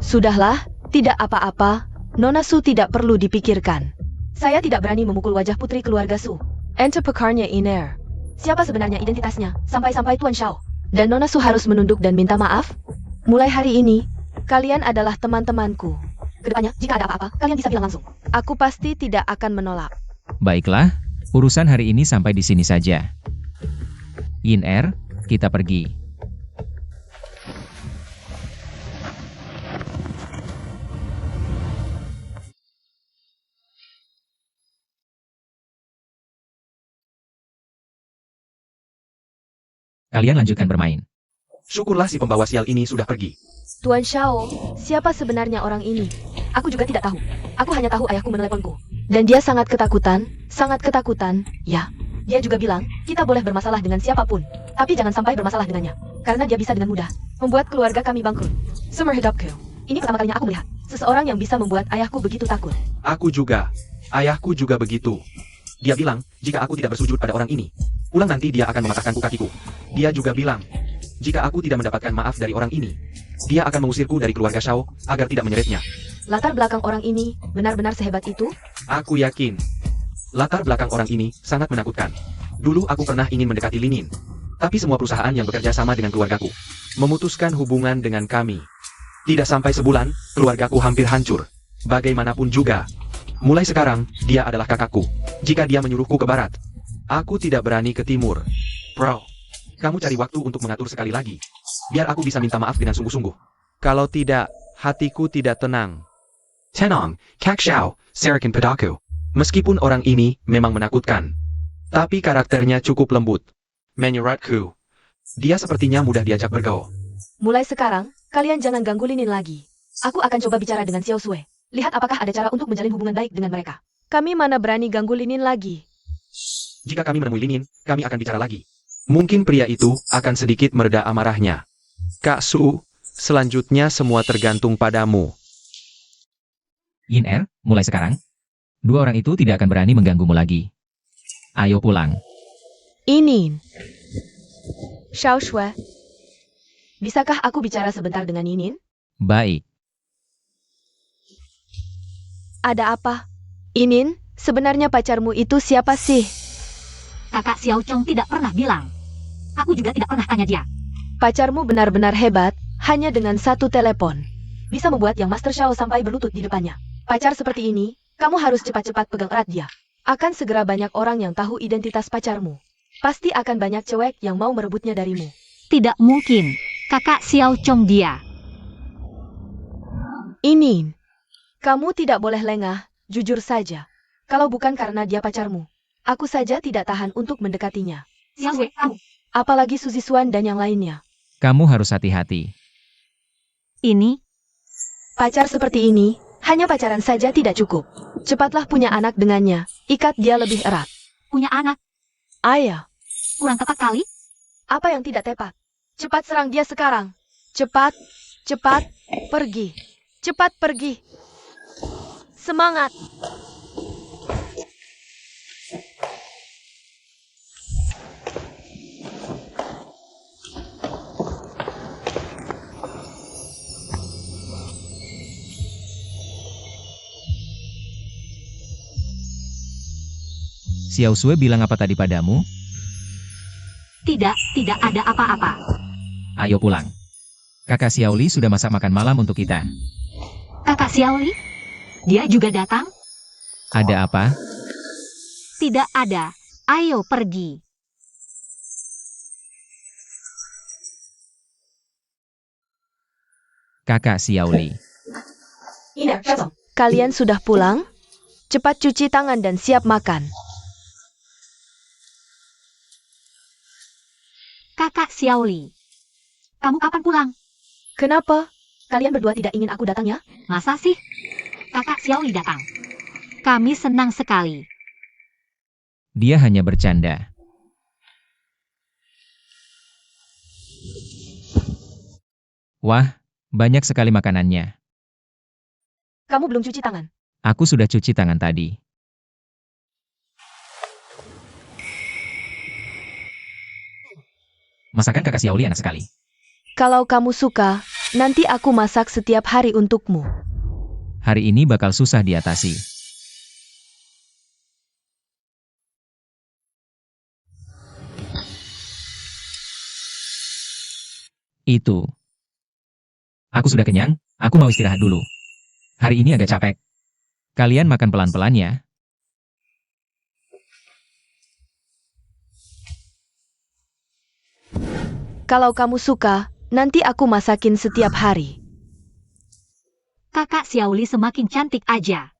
Sudahlah, tidak apa-apa. Nona Su tidak perlu dipikirkan. Saya tidak berani memukul wajah putri keluarga Su. Ente pekarnya Iner. Siapa sebenarnya identitasnya, sampai-sampai Tuan Xiao dan Nona Su harus menunduk dan minta maaf? Mulai hari ini, kalian adalah teman-temanku. Kedepannya, jika ada apa-apa, kalian bisa bilang langsung. Aku pasti tidak akan menolak. Baiklah, urusan hari ini sampai di sini saja. Yin Er, kita pergi. Kalian lanjutkan bermain. Syukurlah si pembawa sial ini sudah pergi. Tuan Xiao, siapa sebenarnya orang ini? Aku juga tidak tahu. Aku hanya tahu ayahku meneleponku. Dan dia sangat ketakutan, ya. Dia juga bilang, kita boleh bermasalah dengan siapapun, tapi jangan sampai bermasalah dengannya. Karena dia bisa dengan mudah membuat keluarga kami bangkrut. Seumur hidupku, ini pertama kalinya aku melihat seseorang yang bisa membuat ayahku begitu takut. Aku juga. Ayahku juga begitu. Dia bilang, jika aku tidak bersujud pada orang ini, pulang nanti dia akan mematahkanku kakiku. Dia juga bilang, jika aku tidak mendapatkan maaf dari orang ini, dia akan mengusirku dari keluarga Xiao agar tidak menyeretnya. Latar belakang orang ini benar-benar sehebat itu? Aku yakin. Latar belakang orang ini sangat menakutkan. Dulu aku pernah ingin mendekati Linin. Tapi semua perusahaan yang bekerja sama dengan keluargaku memutuskan hubungan dengan kami. Tidak sampai sebulan, keluargaku hampir hancur. Bagaimanapun juga, mulai sekarang, dia adalah kakakku. Jika dia menyuruhku ke barat, aku tidak berani ke timur. Bro, kamu cari waktu untuk mengatur sekali lagi. Biar aku bisa minta maaf dengan sungguh-sungguh. Kalau tidak, hatiku tidak tenang. Tenang, Kak Xiao, Sarakin Padaku. Meskipun orang ini memang menakutkan, tapi karakternya cukup lembut. menyuratku. Dia sepertinya mudah diajak bergaul. Mulai sekarang, kalian jangan ganggu Linin lagi. Aku akan coba bicara dengan Xiao Sui. Lihat apakah ada cara untuk menjalin hubungan baik dengan mereka. Kami mana berani ganggu Linin lagi. Jika kami menemui Linin, kami akan bicara lagi. Mungkin pria itu akan sedikit mereda amarahnya. Kak Su, selanjutnya semua tergantung padamu. Yin Er, mulai sekarang, dua orang itu tidak akan berani mengganggumu lagi. Ayo pulang. Inin. Xiao Sui. Bisakah aku bicara sebentar dengan Inin? Baik. Ada apa? Inin, sebenarnya pacarmu itu siapa sih? Kakak Xiao Chong tidak pernah bilang. Aku juga tidak pernah tanya dia. Pacarmu benar-benar hebat, hanya dengan satu telepon. Bisa membuat yang Master Xiao sampai berlutut di depannya. Pacar seperti ini, kamu harus cepat-cepat pegang erat dia. Akan segera banyak orang yang tahu identitas pacarmu. Pasti akan banyak cewek yang mau merebutnya darimu. Tidak mungkin. Kakak Xiao Chong dia. Inin, kamu tidak boleh lengah, jujur saja. Kalau bukan karena dia pacarmu, aku saja tidak tahan untuk mendekatinya. Xiao Sui, kamu. Apalagi Suzy Swan dan yang lainnya. Kamu harus hati-hati. Ini, Pacar seperti ini, hanya pacaran saja tidak cukup. Cepatlah punya anak dengannya, ikat dia lebih erat. punya anak. Ayah, Kurang tepat kali. apa yang tidak tepat? Cepat serang dia sekarang. Cepat, cepat, pergi. Cepat pergi. Semangat. Xiao Sui bilang apa tadi padamu? Tidak ada apa-apa. Ayo pulang. Kakak Xiaoli sudah masak makan malam untuk kita. Kakak Xiaoli? Dia juga datang? Ada apa? Tidak ada. Ayo pergi. Kakak Xiaoli. Kalian sudah pulang? Cepat cuci tangan dan siap makan. Kakak Xiaoli. Kamu kapan pulang? Kenapa? Kalian berdua tidak ingin aku datang ya? Masa sih? Kakak Xiaoli datang. Kami senang sekali. Dia hanya bercanda. Wah, banyak sekali makanannya. Kamu belum cuci tangan. Aku sudah cuci tangan tadi. Masakan kakak Xiaoli enak sekali. Kalau kamu suka, nanti aku masak setiap hari untukmu. Hari ini bakal susah diatasi. Itu. Aku sudah kenyang, aku mau istirahat dulu. Hari ini agak capek. Kalian makan pelan-pelan ya. Kalau kamu suka, nanti aku masakin setiap hari. Kakak Xiaoli semakin cantik aja.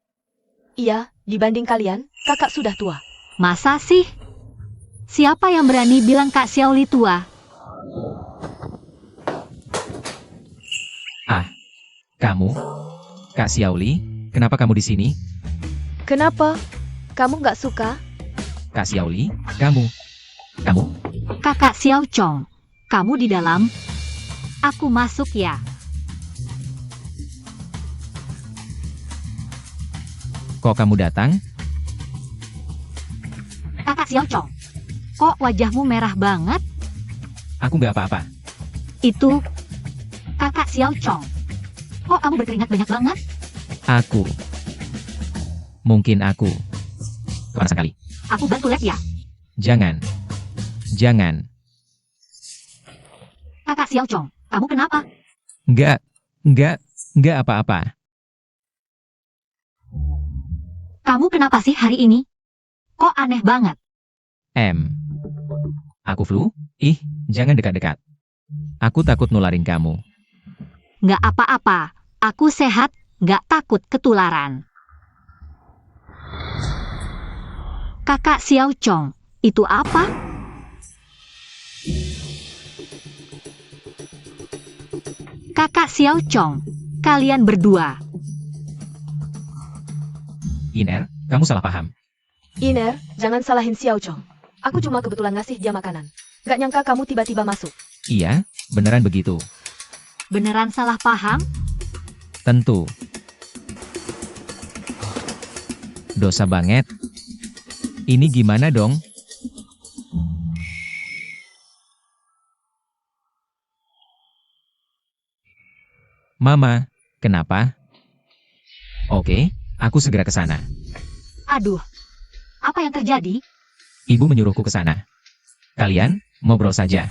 Iya, dibanding kalian, kakak sudah tua. Masa sih? Siapa yang berani bilang Kak Xiaoli tua? Ah, kamu? Kak Xiaoli, kenapa kamu di sini? Kenapa? Kamu nggak suka? Kak Xiaoli, kamu. Kakak Xiao Chong. Kamu di dalam? Aku masuk ya. Kok kamu datang? Kakak Xiao Chong. Kok wajahmu merah banget? Aku nggak apa-apa. Itu Kakak Xiao Chong. Kok kamu berkeringat banyak banget? Aku. Mungkin aku. Kepanasan kali. Aku bantu lab ya. Jangan. Jangan. Kakak Xiao Chong, kamu kenapa? Nggak apa-apa. Kamu kenapa sih hari ini? Kok aneh banget? Aku flu? Ih, jangan dekat-dekat. Aku takut nularin kamu. Nggak apa-apa. Aku sehat, nggak takut ketularan. Kakak Xiao Chong, itu apa? Kakak Xiao Chong, kalian berdua. Yin kamu salah paham. Iner, jangan salahin Xiao Chong. Aku cuma kebetulan ngasih dia makanan. Gak nyangka kamu tiba-tiba masuk. Iya, beneran begitu. Beneran salah paham? Tentu. Dosa banget. Ini gimana dong? Mama, kenapa? Oke, aku segera ke sana. Aduh, apa yang terjadi? Ibu menyuruhku ke sana. Kalian, ngobrol saja.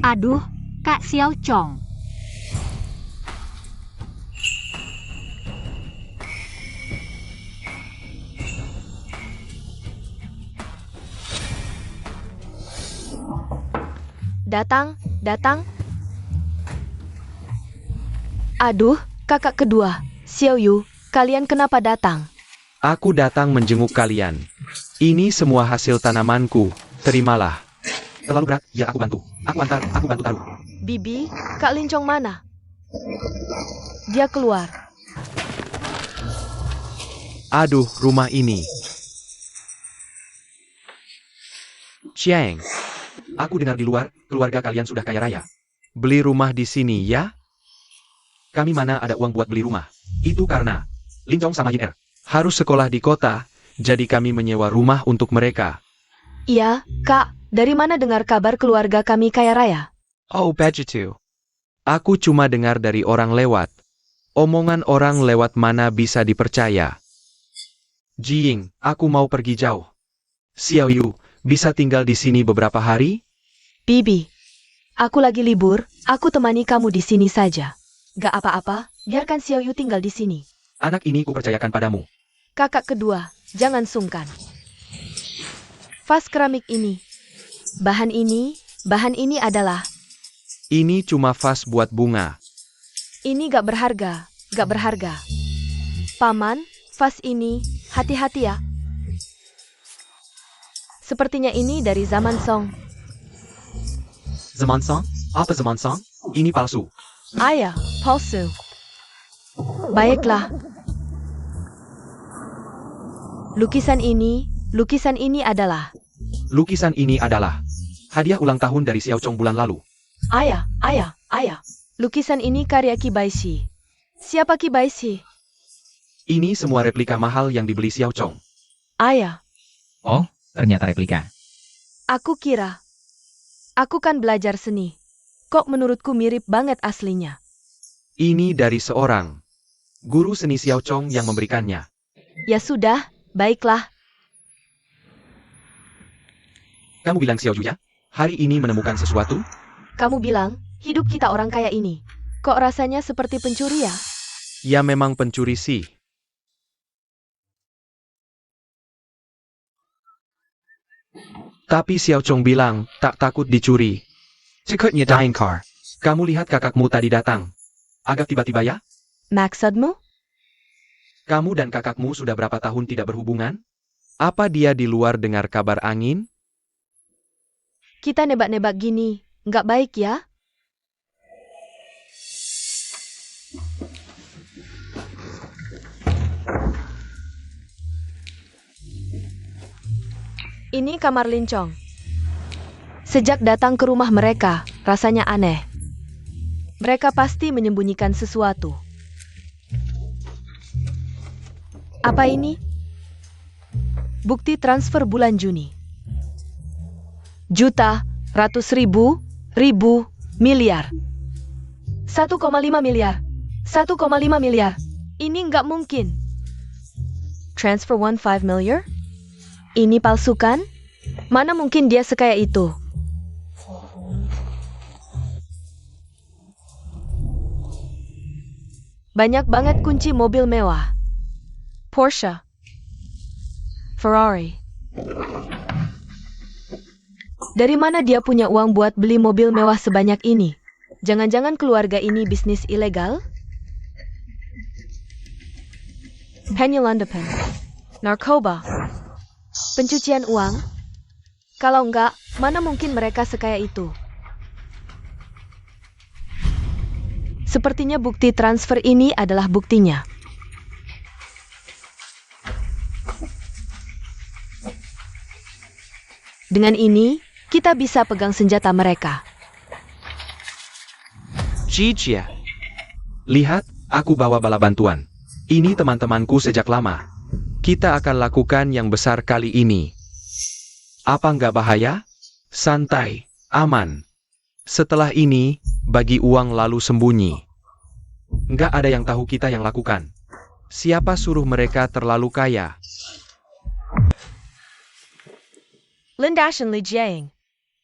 Aduh, Kak Xiao Chong. Datang. Aduh, kakak kedua, Xiao Yu, kalian kenapa datang? Aku datang menjenguk kalian. Ini semua hasil tanamanku. Terimalah. Terlalu berat, ya aku bantu. Aku bantu taruh. Bibi, Kak Lincong mana? Dia keluar. Aduh, rumah ini. Chiang, aku dengar di luar, keluarga kalian sudah kaya raya. Beli rumah di sini, ya? Kami mana ada uang buat beli rumah. Itu karena Lincong sama Yin harus sekolah di kota, jadi kami menyewa rumah untuk mereka. Iya, Kak, dari mana dengar kabar keluarga kami kaya raya? Oh, begitu. Aku cuma dengar dari orang lewat. Omongan orang lewat mana bisa dipercaya. Jiying, aku mau pergi jauh. Xiao Yu, bisa tinggal di sini beberapa hari? Bibi, aku lagi libur, aku temani kamu di sini saja. Gak apa-apa, biarkan Xiao Yu tinggal di sini. Anak ini kupercayakan padamu. Kakak kedua, jangan sungkan. Vas keramik ini. Bahan ini adalah. Ini cuma vas buat bunga. Ini gak berharga. Paman, vas ini, hati-hati ya. Sepertinya ini dari zaman Song. Zaman Song? Apa zaman Song? Ini palsu. Ayah, palsu. Baiklah. Lukisan ini adalah. Lukisan ini adalah hadiah ulang tahun dari Xiao Chong bulan lalu. Ayah. Lukisan ini karya Qi Baishi. Siapa Qi Baishi? Ini semua replika mahal yang dibeli Xiao Chong. Ayah, Oh, ternyata replika. aku kira. Aku kan belajar seni. Kok menurutku mirip banget aslinya. Ini dari seorang guru seni Xiao Chong yang memberikannya. Ya sudah, baiklah. Kamu bilang Xiao Yu ya? Hari ini menemukan sesuatu? Kamu bilang, hidup kita orang kaya ini. Kok rasanya seperti pencuri ya? Ya memang pencuri sih. Tapi Xiao Chong bilang, tak takut dicuri. Cikutnya dying car. Kamu lihat kakakmu tadi datang. Agak tiba-tiba ya? Maksudmu? Kamu dan kakakmu sudah berapa tahun tidak berhubungan? Apa dia di luar dengar kabar angin? Kita nebak-nebak gini, nggak baik ya? Ini kamar Lincong. Sejak datang ke rumah mereka, rasanya aneh. Mereka pasti menyembunyikan sesuatu. Apa ini? Bukti transfer bulan Juni. Juta, ratus ribu, miliar. 1,5 miliar. 1,5 miliar. Ini nggak mungkin. Transfer 1,5 miliar? Ini palsu kan? Mana mungkin dia sekaya itu? Banyak banget kunci mobil mewah. Porsche. Ferrari. Dari mana dia punya uang buat beli mobil mewah sebanyak ini? Jangan-jangan keluarga ini bisnis ilegal? Penyelundupan. Narkoba. Pencucian uang? Kalau enggak, Mana mungkin mereka sekaya itu? Sepertinya bukti transfer ini adalah buktinya. Dengan ini, kita bisa pegang senjata mereka. Jijia. Lihat, aku bawa bala bantuan. Ini teman-temanku sejak lama. Kita akan lakukan yang besar kali ini. Apa nggak bahaya? Santai, aman. Setelah ini, bagi uang lalu sembunyi. Nggak ada yang tahu kita yang lakukan. Siapa suruh mereka terlalu kaya? Linda dan Li Jiang.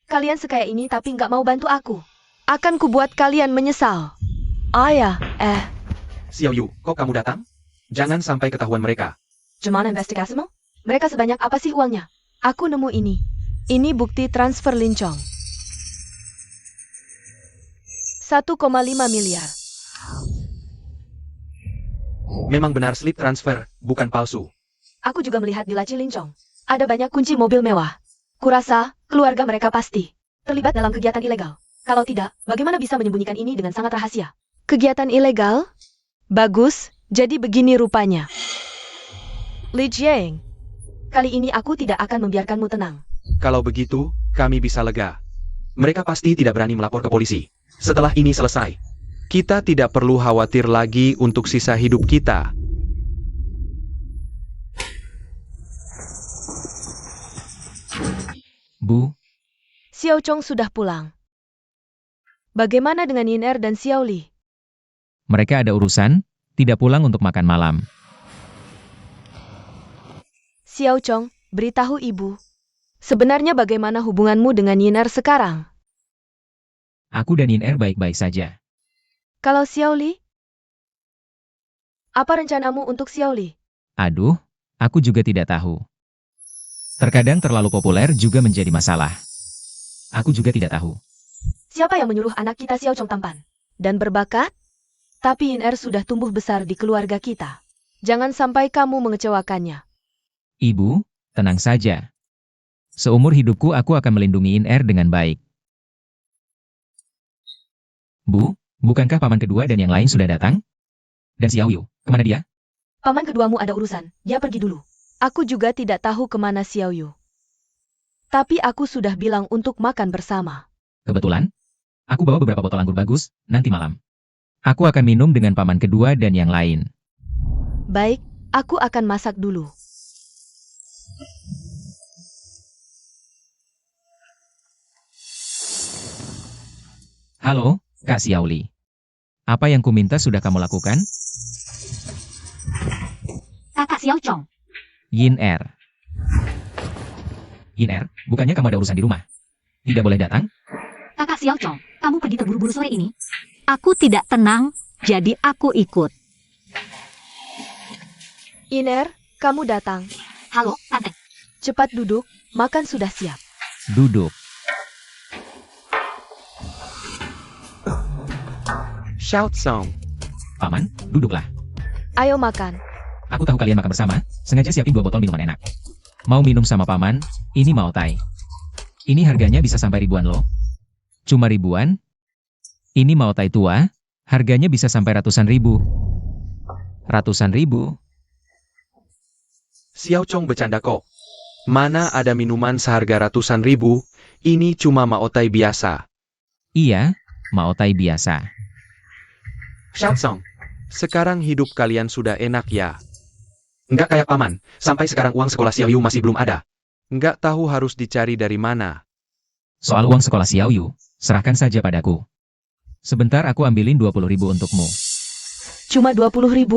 Kalian sekaya ini tapi nggak mau bantu aku. Akan kubuat kalian menyesal. Ayah, Xiao Yu, kok kamu datang? Jangan sampai ketahuan mereka. Gimana investigasimu? Mereka sebanyak apa sih uangnya? Aku nemu ini. Ini bukti transfer Lincong. 1,5 miliar. Memang benar slip transfer, bukan palsu. Aku juga melihat di laci Lincong. Ada banyak kunci mobil mewah. Kurasa, keluarga mereka pasti terlibat dalam kegiatan ilegal. Kalau tidak, bagaimana bisa menyembunyikan ini dengan sangat rahasia? Kegiatan ilegal? Bagus, jadi begini rupanya. Li Jiang, kali ini aku tidak akan membiarkanmu tenang. Kalau begitu, kami bisa lega. Mereka pasti tidak berani melapor ke polisi. Setelah ini selesai, kita tidak perlu khawatir lagi untuk sisa hidup kita. Bu, Xiao Chong sudah pulang. Bagaimana dengan Yin Er dan Xiao Li? mereka ada urusan, tidak pulang untuk makan malam. Xiao Chong, beritahu ibu. Sebenarnya bagaimana hubunganmu dengan Yin Er sekarang? Aku dan Yin Er baik-baik saja. Kalau Xiao Li? Apa rencanamu untuk Xiao Li? Aduh, aku juga tidak tahu. Terkadang terlalu populer juga menjadi masalah. Aku juga tidak tahu. Siapa yang menyuruh anak kita Xiao Chong tampan dan berbakat? Tapi Yin Er sudah tumbuh besar di keluarga kita. Jangan sampai kamu mengecewakannya. Ibu, tenang saja. Seumur hidupku aku akan melindungi Yin Er dengan baik. Bu, bukankah paman kedua dan yang lain sudah datang? Dan Xiao Yu, kemana dia? Paman keduamu ada urusan, dia pergi dulu. Aku juga tidak tahu kemana Xiao Yu. Tapi aku sudah bilang untuk makan bersama. Kebetulan, aku bawa beberapa botol anggur bagus, nanti malam. Aku akan minum dengan paman kedua dan yang lain. Baik, aku akan masak dulu. Halo, Kak Xiao Li. Apa yang kuminta sudah kamu lakukan? Kakak Xiao Chong. Yin Er. Yin Er, bukannya kamu ada urusan di rumah? Tidak boleh datang? Kakak Xiao Chong, kamu pergi terburu-buru sore ini? Aku tidak tenang, jadi aku ikut. Yin Er, kamu datang. Halo, Tante. Cepat duduk, makan sudah siap. Duduk. Shout song. Paman, duduklah. Ayo makan. Aku tahu kalian makan bersama, sengaja siapin 2 botol minuman enak. Mau minum sama paman, ini Mao Tai. Ini harganya bisa sampai ribuan loh. Cuma ribuan? Ini Mao Tai tua, harganya bisa sampai ratusan ribu. Ratusan ribu? Xiao Chong bercanda kok. Mana ada minuman seharga ratusan ribu, ini cuma Mao Tai biasa. Iya, Mao Tai biasa. Shout song. Sekarang hidup kalian sudah enak ya. Nggak kayak paman, sampai sekarang uang sekolah Xiao Yu masih belum ada. Nggak tahu harus dicari dari mana. Soal uang sekolah Xiao Yu, serahkan saja padaku. Sebentar aku ambilin 20.000 untukmu. Cuma 20.000?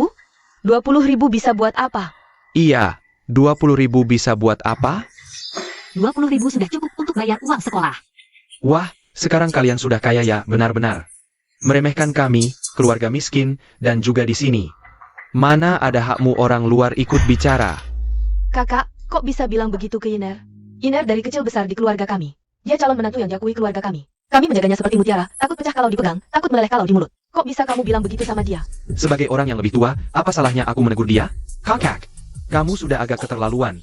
20.000 bisa buat apa? Iya, 20.000 bisa buat apa? 20.000 sudah cukup untuk bayar uang sekolah. Wah, sekarang kalian sudah kaya ya, benar-benar. Meremehkan kami, keluarga miskin, dan juga di sini. Mana ada hakmu orang luar ikut bicara? Kakak, kok bisa bilang begitu ke Yin Er? Yin Er dari kecil besar di keluarga kami. Dia calon menantu yang diakui keluarga kami. Kami menjaganya seperti mutiara, takut pecah kalau dipegang, takut meleleh kalau di mulut. Kok bisa kamu bilang begitu sama dia? Sebagai orang yang lebih tua, apa salahnya aku menegur dia? Kakak, kamu sudah agak keterlaluan.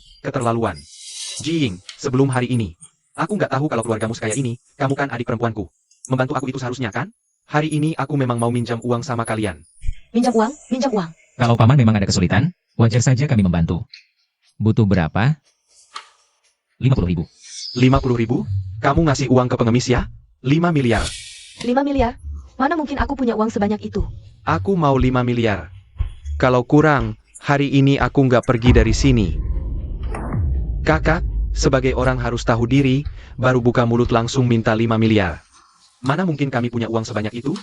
Jiying, sebelum hari ini, Aku nggak tahu kalau keluargamu sekaya ini, kamu kan adik perempuanku. Membantu aku itu seharusnya kan? Hari ini aku memang mau minjam uang sama kalian. Minjam uang, minjam uang. Kalau paman memang ada kesulitan, wajar saja kami membantu. Butuh berapa? 50.000. 50.000? Kamu ngasih uang ke pengemis ya? 5 miliar. 5 miliar? Mana mungkin aku punya uang sebanyak itu? Aku mau 5 miliar. Kalau kurang, hari ini aku nggak pergi dari sini. Kakak, sebagai orang harus tahu diri, baru buka mulut langsung minta 5 miliar. Mana mungkin kami punya uang sebanyak itu?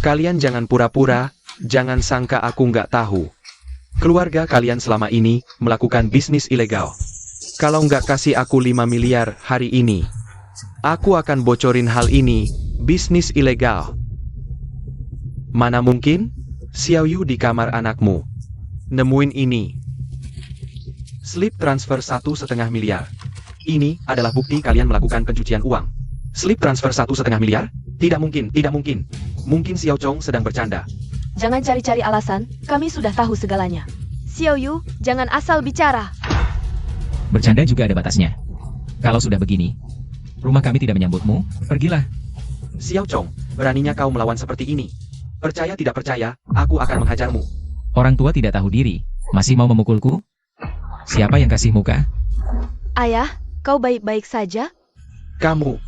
Kalian jangan pura-pura, jangan sangka aku nggak tahu. Keluarga kalian selama ini melakukan bisnis ilegal. Kalau nggak kasih aku 5 miliar hari ini, aku akan bocorin hal ini, bisnis ilegal. Mana mungkin? Xiao Yu di kamar anakmu. Nemuin ini. Slip transfer 1,5 miliar. Ini adalah bukti kalian melakukan pencucian uang. Slip transfer 1,5 miliar? Tidak mungkin, tidak mungkin. Mungkin Xiao Chong sedang bercanda. Jangan cari-cari alasan, kami sudah tahu segalanya. Xiao Yu, jangan asal bicara. Bercanda juga ada batasnya. Kalau sudah begini, rumah kami tidak menyambutmu, pergilah. Xiao Chong, beraninya kau melawan seperti ini. Percaya tidak percaya, aku akan menghajarmu. Orang tua tidak tahu diri, masih mau memukulku? Siapa yang kasih muka? Ayah, kau baik-baik saja? Kamu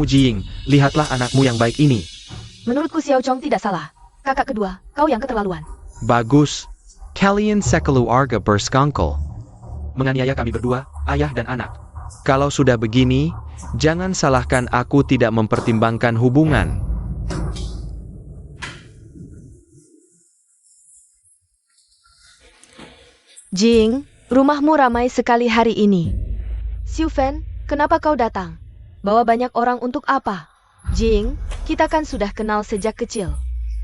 Jiying, lihatlah anakmu yang baik ini. Menurutku Xiao Chong tidak salah. Kakak kedua, kau yang keterlaluan. Bagus. Kalian sekeluarga bersekongkol. Menganiaya kami berdua, ayah dan anak. Kalau sudah begini, jangan salahkan aku tidak mempertimbangkan hubungan. Jing, rumahmu ramai sekali hari ini. Xiu Fan, kenapa kau datang? Bawa banyak orang untuk apa? Jing, kita kan sudah kenal sejak kecil.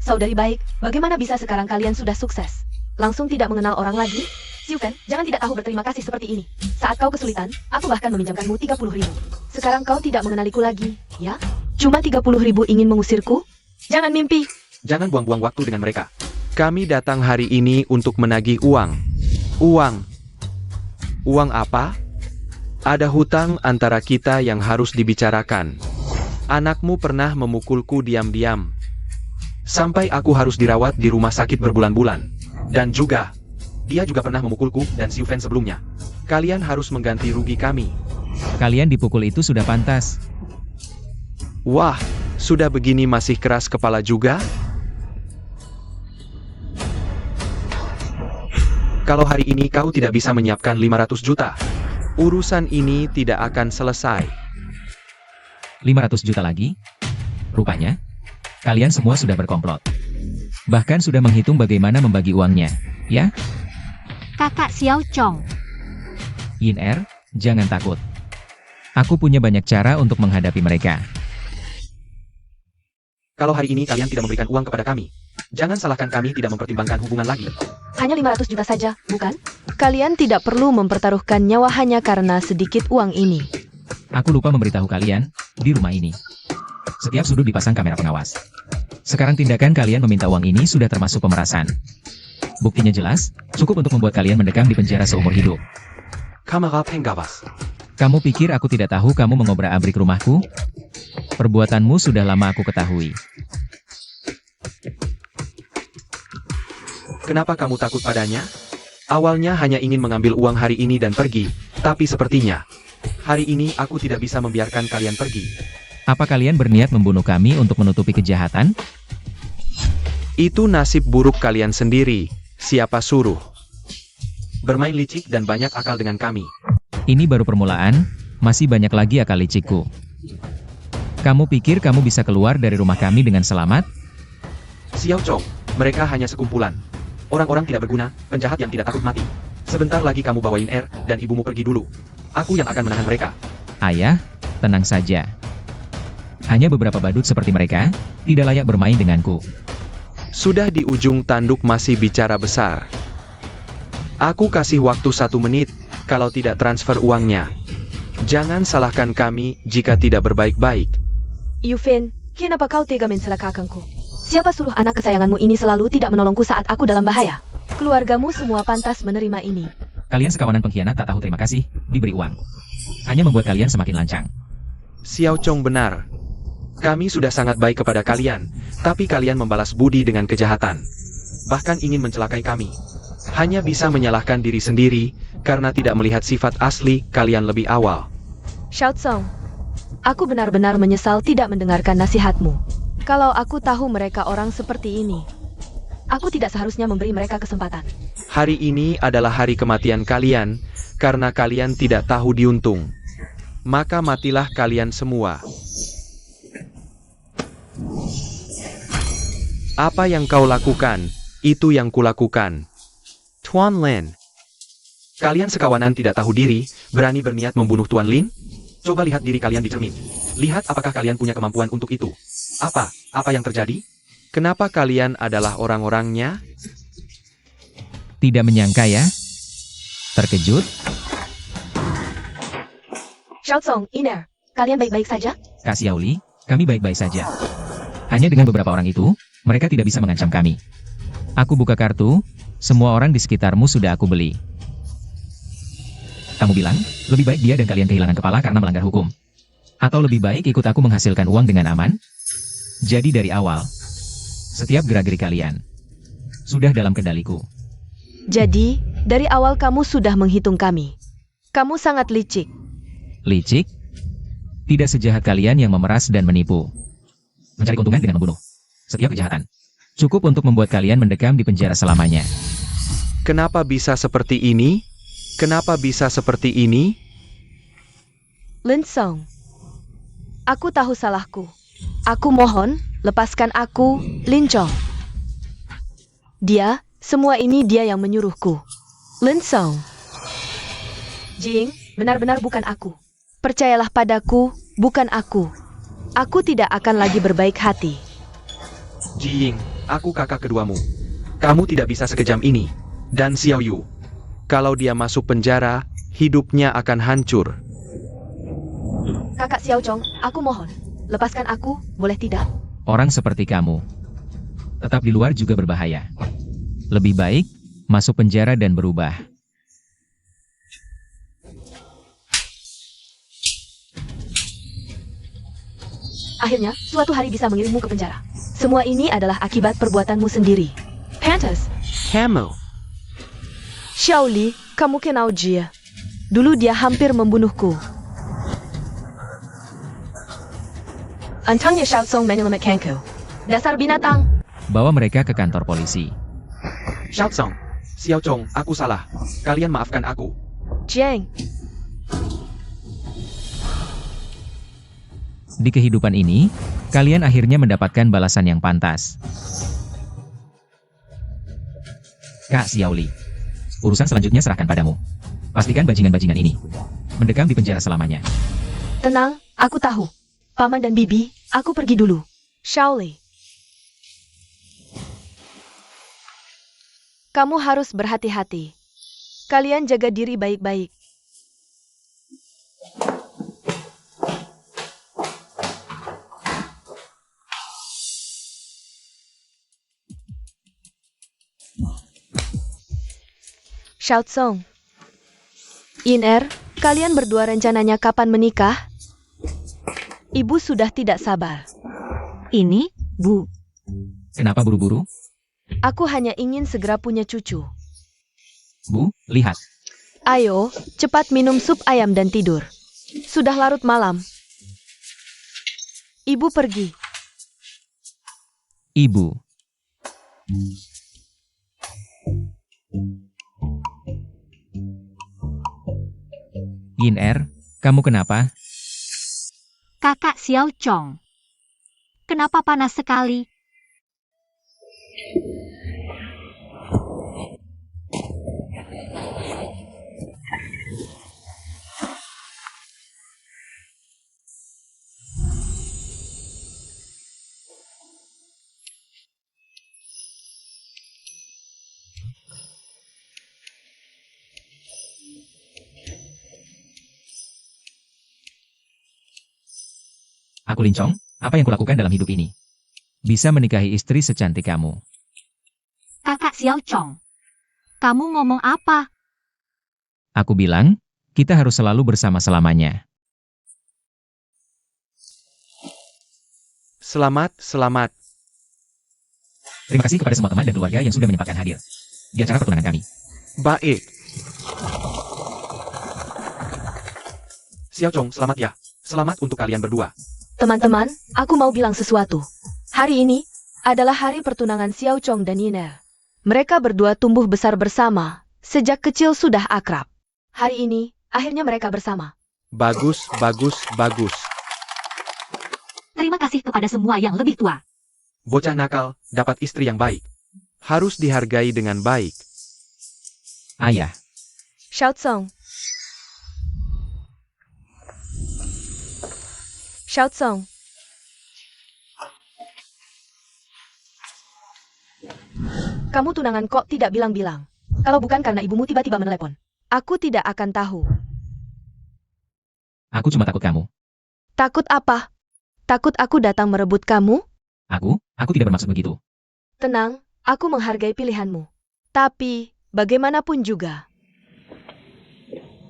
Saudari baik, bagaimana bisa sekarang kalian sudah sukses? Langsung tidak mengenal orang lagi? Xiu Fan, jangan tidak tahu berterima kasih seperti ini. Saat kau kesulitan, aku bahkan meminjamkanmu 30.000. Sekarang kau tidak mengenaliku lagi, ya? Cuma 30.000 ingin mengusirku? Jangan mimpi. Jangan buang-buang waktu dengan mereka. Kami datang hari ini untuk menagih uang. Uang apa? Ada hutang antara kita yang harus dibicarakan. Anakmu pernah memukulku diam-diam. Sampai aku harus dirawat di rumah sakit berbulan-bulan. Dan juga, dia juga pernah memukulku dan Xiu Fan sebelumnya. Kalian harus mengganti rugi kami. Kalian dipukul itu sudah pantas. Wah, sudah begini masih keras kepala juga? Kalau hari ini kau tidak bisa menyiapkan 500 juta, urusan ini tidak akan selesai. 500 juta lagi? Rupanya, kalian semua sudah berkomplot. Bahkan sudah menghitung bagaimana membagi uangnya, ya? Kakak Xiao Chong. Yin Er, jangan takut. Aku punya banyak cara untuk menghadapi mereka. Kalau hari ini kalian tidak memberikan uang kepada kami, jangan salahkan kami tidak mempertimbangkan hubungan lagi. Hanya 500 juta saja, bukan? Kalian tidak perlu mempertaruhkan nyawa hanya karena sedikit uang ini. Aku lupa memberitahu kalian, di rumah ini, setiap sudut dipasang kamera pengawas. Sekarang tindakan kalian meminta uang ini sudah termasuk pemerasan. Buktinya jelas, cukup untuk membuat kalian mendekam di penjara seumur hidup. Kamera pengawas. Kamu pikir aku tidak tahu kamu mengobrak-abrik rumahku? Perbuatanmu sudah lama aku ketahui. Kenapa kamu takut padanya? Awalnya hanya ingin mengambil uang hari ini dan pergi, tapi sepertinya hari ini aku tidak bisa membiarkan kalian pergi. Apa kalian berniat membunuh kami untuk menutupi kejahatan? Itu nasib buruk kalian sendiri, siapa suruh? Bermain licik dan banyak akal dengan kami. Ini baru permulaan, masih banyak lagi akal licikku. Kamu pikir kamu bisa keluar dari rumah kami dengan selamat? Xiao Chong, mereka hanya sekumpulan orang-orang tidak berguna, penjahat yang tidak takut mati. Sebentar lagi kamu bawain Er dan ibumu pergi dulu. Aku yang akan menahan mereka. Ayah, tenang saja. Hanya beberapa badut seperti mereka, tidak layak bermain denganku. Sudah di ujung tanduk masih bicara besar. Aku kasih waktu 1 menit, kalau tidak transfer uangnya. Jangan salahkan kami jika tidak berbaik-baik. Yu Fan, kenapa kau tega mencela kakangku? Siapa suruh anak kesayanganmu ini selalu tidak menolongku saat aku dalam bahaya? Keluargamu semua pantas menerima ini. Kalian sekawanan pengkhianat tak tahu terima kasih, diberi uang. Hanya membuat kalian semakin lancang. Xiao Chong benar. Kami sudah sangat baik kepada kalian, tapi kalian membalas budi dengan kejahatan. Bahkan ingin mencelakai kami. Hanya bisa menyalahkan diri sendiri, karena tidak melihat sifat asli kalian lebih awal. Xiao Tsong, aku benar-benar menyesal tidak mendengarkan nasihatmu. Kalau aku tahu mereka orang seperti ini, aku tidak seharusnya memberi mereka kesempatan. Hari ini adalah hari kematian kalian, karena kalian tidak tahu diuntung. Maka matilah kalian semua. Apa yang kau lakukan, itu yang kulakukan. Tuan Lin. Kalian sekawanan tidak tahu diri, berani berniat membunuh Tuan Lin? Coba lihat diri kalian di cermin. Lihat apakah kalian punya kemampuan untuk itu. Apa yang terjadi? Kenapa kalian adalah orang-orangnya? Tidak menyangka ya? Terkejut? Xiao Tsong, Iner, kalian baik-baik saja? Kak Xiaoli, kami baik-baik saja. Hanya dengan beberapa orang itu, mereka tidak bisa mengancam kami. Aku buka kartu, semua orang di sekitarmu sudah aku beli. Kamu bilang, lebih baik dia dan kalian kehilangan kepala karena melanggar hukum. Atau lebih baik ikut aku menghasilkan uang dengan aman? Jadi dari awal, setiap gerak-gerik kalian sudah dalam kendaliku. Jadi, dari awal kamu sudah menghitung kami. Kamu sangat licik. Licik? Tidak sejahat kalian yang memeras dan menipu. Mencari keuntungan dengan membunuh. Setiap kejahatan cukup untuk membuat kalian mendekam di penjara selamanya. Kenapa bisa seperti ini? Kenapa bisa seperti ini? Lin Song, aku tahu salahku. Aku mohon, lepaskan aku, Lin Chong. Semua ini dia yang menyuruhku. Lin Song. Jing, benar-benar bukan aku. Percayalah padaku, bukan aku. Aku tidak akan lagi berbaik hati. Jiying, aku kakak keduamu. Kamu tidak bisa sekejam ini. Dan Xiao Yu. Kalau dia masuk penjara, hidupnya akan hancur. Kakak Xiao Chong, aku mohon. Lepaskan aku, boleh tidak? Orang seperti kamu, tetap di luar juga berbahaya. Lebih baik, masuk penjara dan berubah. Akhirnya, suatu hari bisa mengirimmu ke penjara. Semua ini adalah akibat perbuatanmu sendiri. Pantas. Kamu. Xiao Li, kamu kenal dia. Dulu dia hampir membunuhku. Antangnya Xiao Tsong menyelamatkanku. Dasar binatang. Bawa mereka ke kantor polisi. Xiao Tsong. Xiao Chong, aku salah. Kalian maafkan aku. Jiang, Di kehidupan ini, kalian akhirnya mendapatkan balasan yang pantas. Kak Xiaoli, urusan selanjutnya serahkan padamu. Pastikan bajingan-bajingan ini mendekam di penjara selamanya. tenang, aku tahu. Paman dan Bibi, aku pergi dulu. Xiao Li. Kamu harus berhati-hati. Kalian jaga diri baik-baik. Xiao Tsong. Iner, kalian berdua rencananya kapan menikah? Ibu sudah tidak sabar. Ini, Bu. Kenapa buru-buru? Aku hanya ingin segera punya cucu. Bu, lihat. Ayo, cepat minum sup ayam dan tidur. Sudah larut malam. Ibu pergi. Ibu. Yin Er, kamu kenapa? Kakak Xiao Chong. Kenapa panas sekali? Aku Lin Chong, apa yang kulakukan dalam hidup ini? Bisa menikahi istri secantik kamu. Kakak Xiao Chong. Kamu ngomong apa? Aku bilang, kita harus selalu bersama selamanya. Selamat, selamat. Terima kasih kepada semua teman dan keluarga yang sudah menyempatkan hadir di acara pertunangan kami. Baik. Xiao Chong, selamat ya. Selamat untuk kalian berdua. Teman-teman, aku mau bilang sesuatu. Hari ini adalah hari pertunangan Xiao Chong dan Yiner. Mereka berdua tumbuh besar bersama. Sejak kecil sudah akrab. Hari ini, akhirnya mereka bersama. Bagus, bagus, bagus. Terima kasih kepada semua yang lebih tua. Bocah nakal, dapat istri yang baik. Harus dihargai dengan baik. Ayah, Xiao Tsong. Xiao Tsong. Kamu tunangan kok tidak bilang-bilang? Kalau bukan karena ibumu tiba-tiba menelepon. Aku tidak akan tahu. aku cuma takut kamu. Takut apa? Takut aku datang merebut kamu? Aku tidak bermaksud begitu. Tenang, aku menghargai pilihanmu. Tapi, bagaimanapun juga.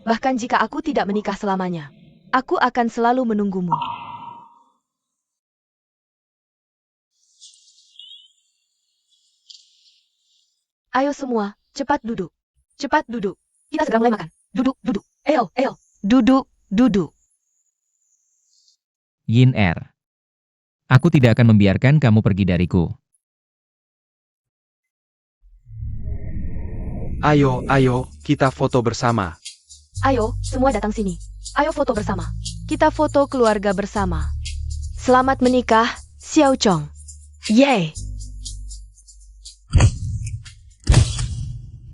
Bahkan jika aku tidak menikah selamanya, aku akan selalu menunggumu. Ayo semua, cepat duduk. Cepat duduk. Kita segera mulai makan. Duduk, duduk. Ayo, ayo. Duduk, duduk. Yiner, aku tidak akan membiarkan kamu pergi dariku. Ayo, ayo, kita foto bersama. Ayo, semua datang sini. Ayo foto bersama. Kita foto keluarga bersama. Selamat menikah, Xiao Chong. Yeay!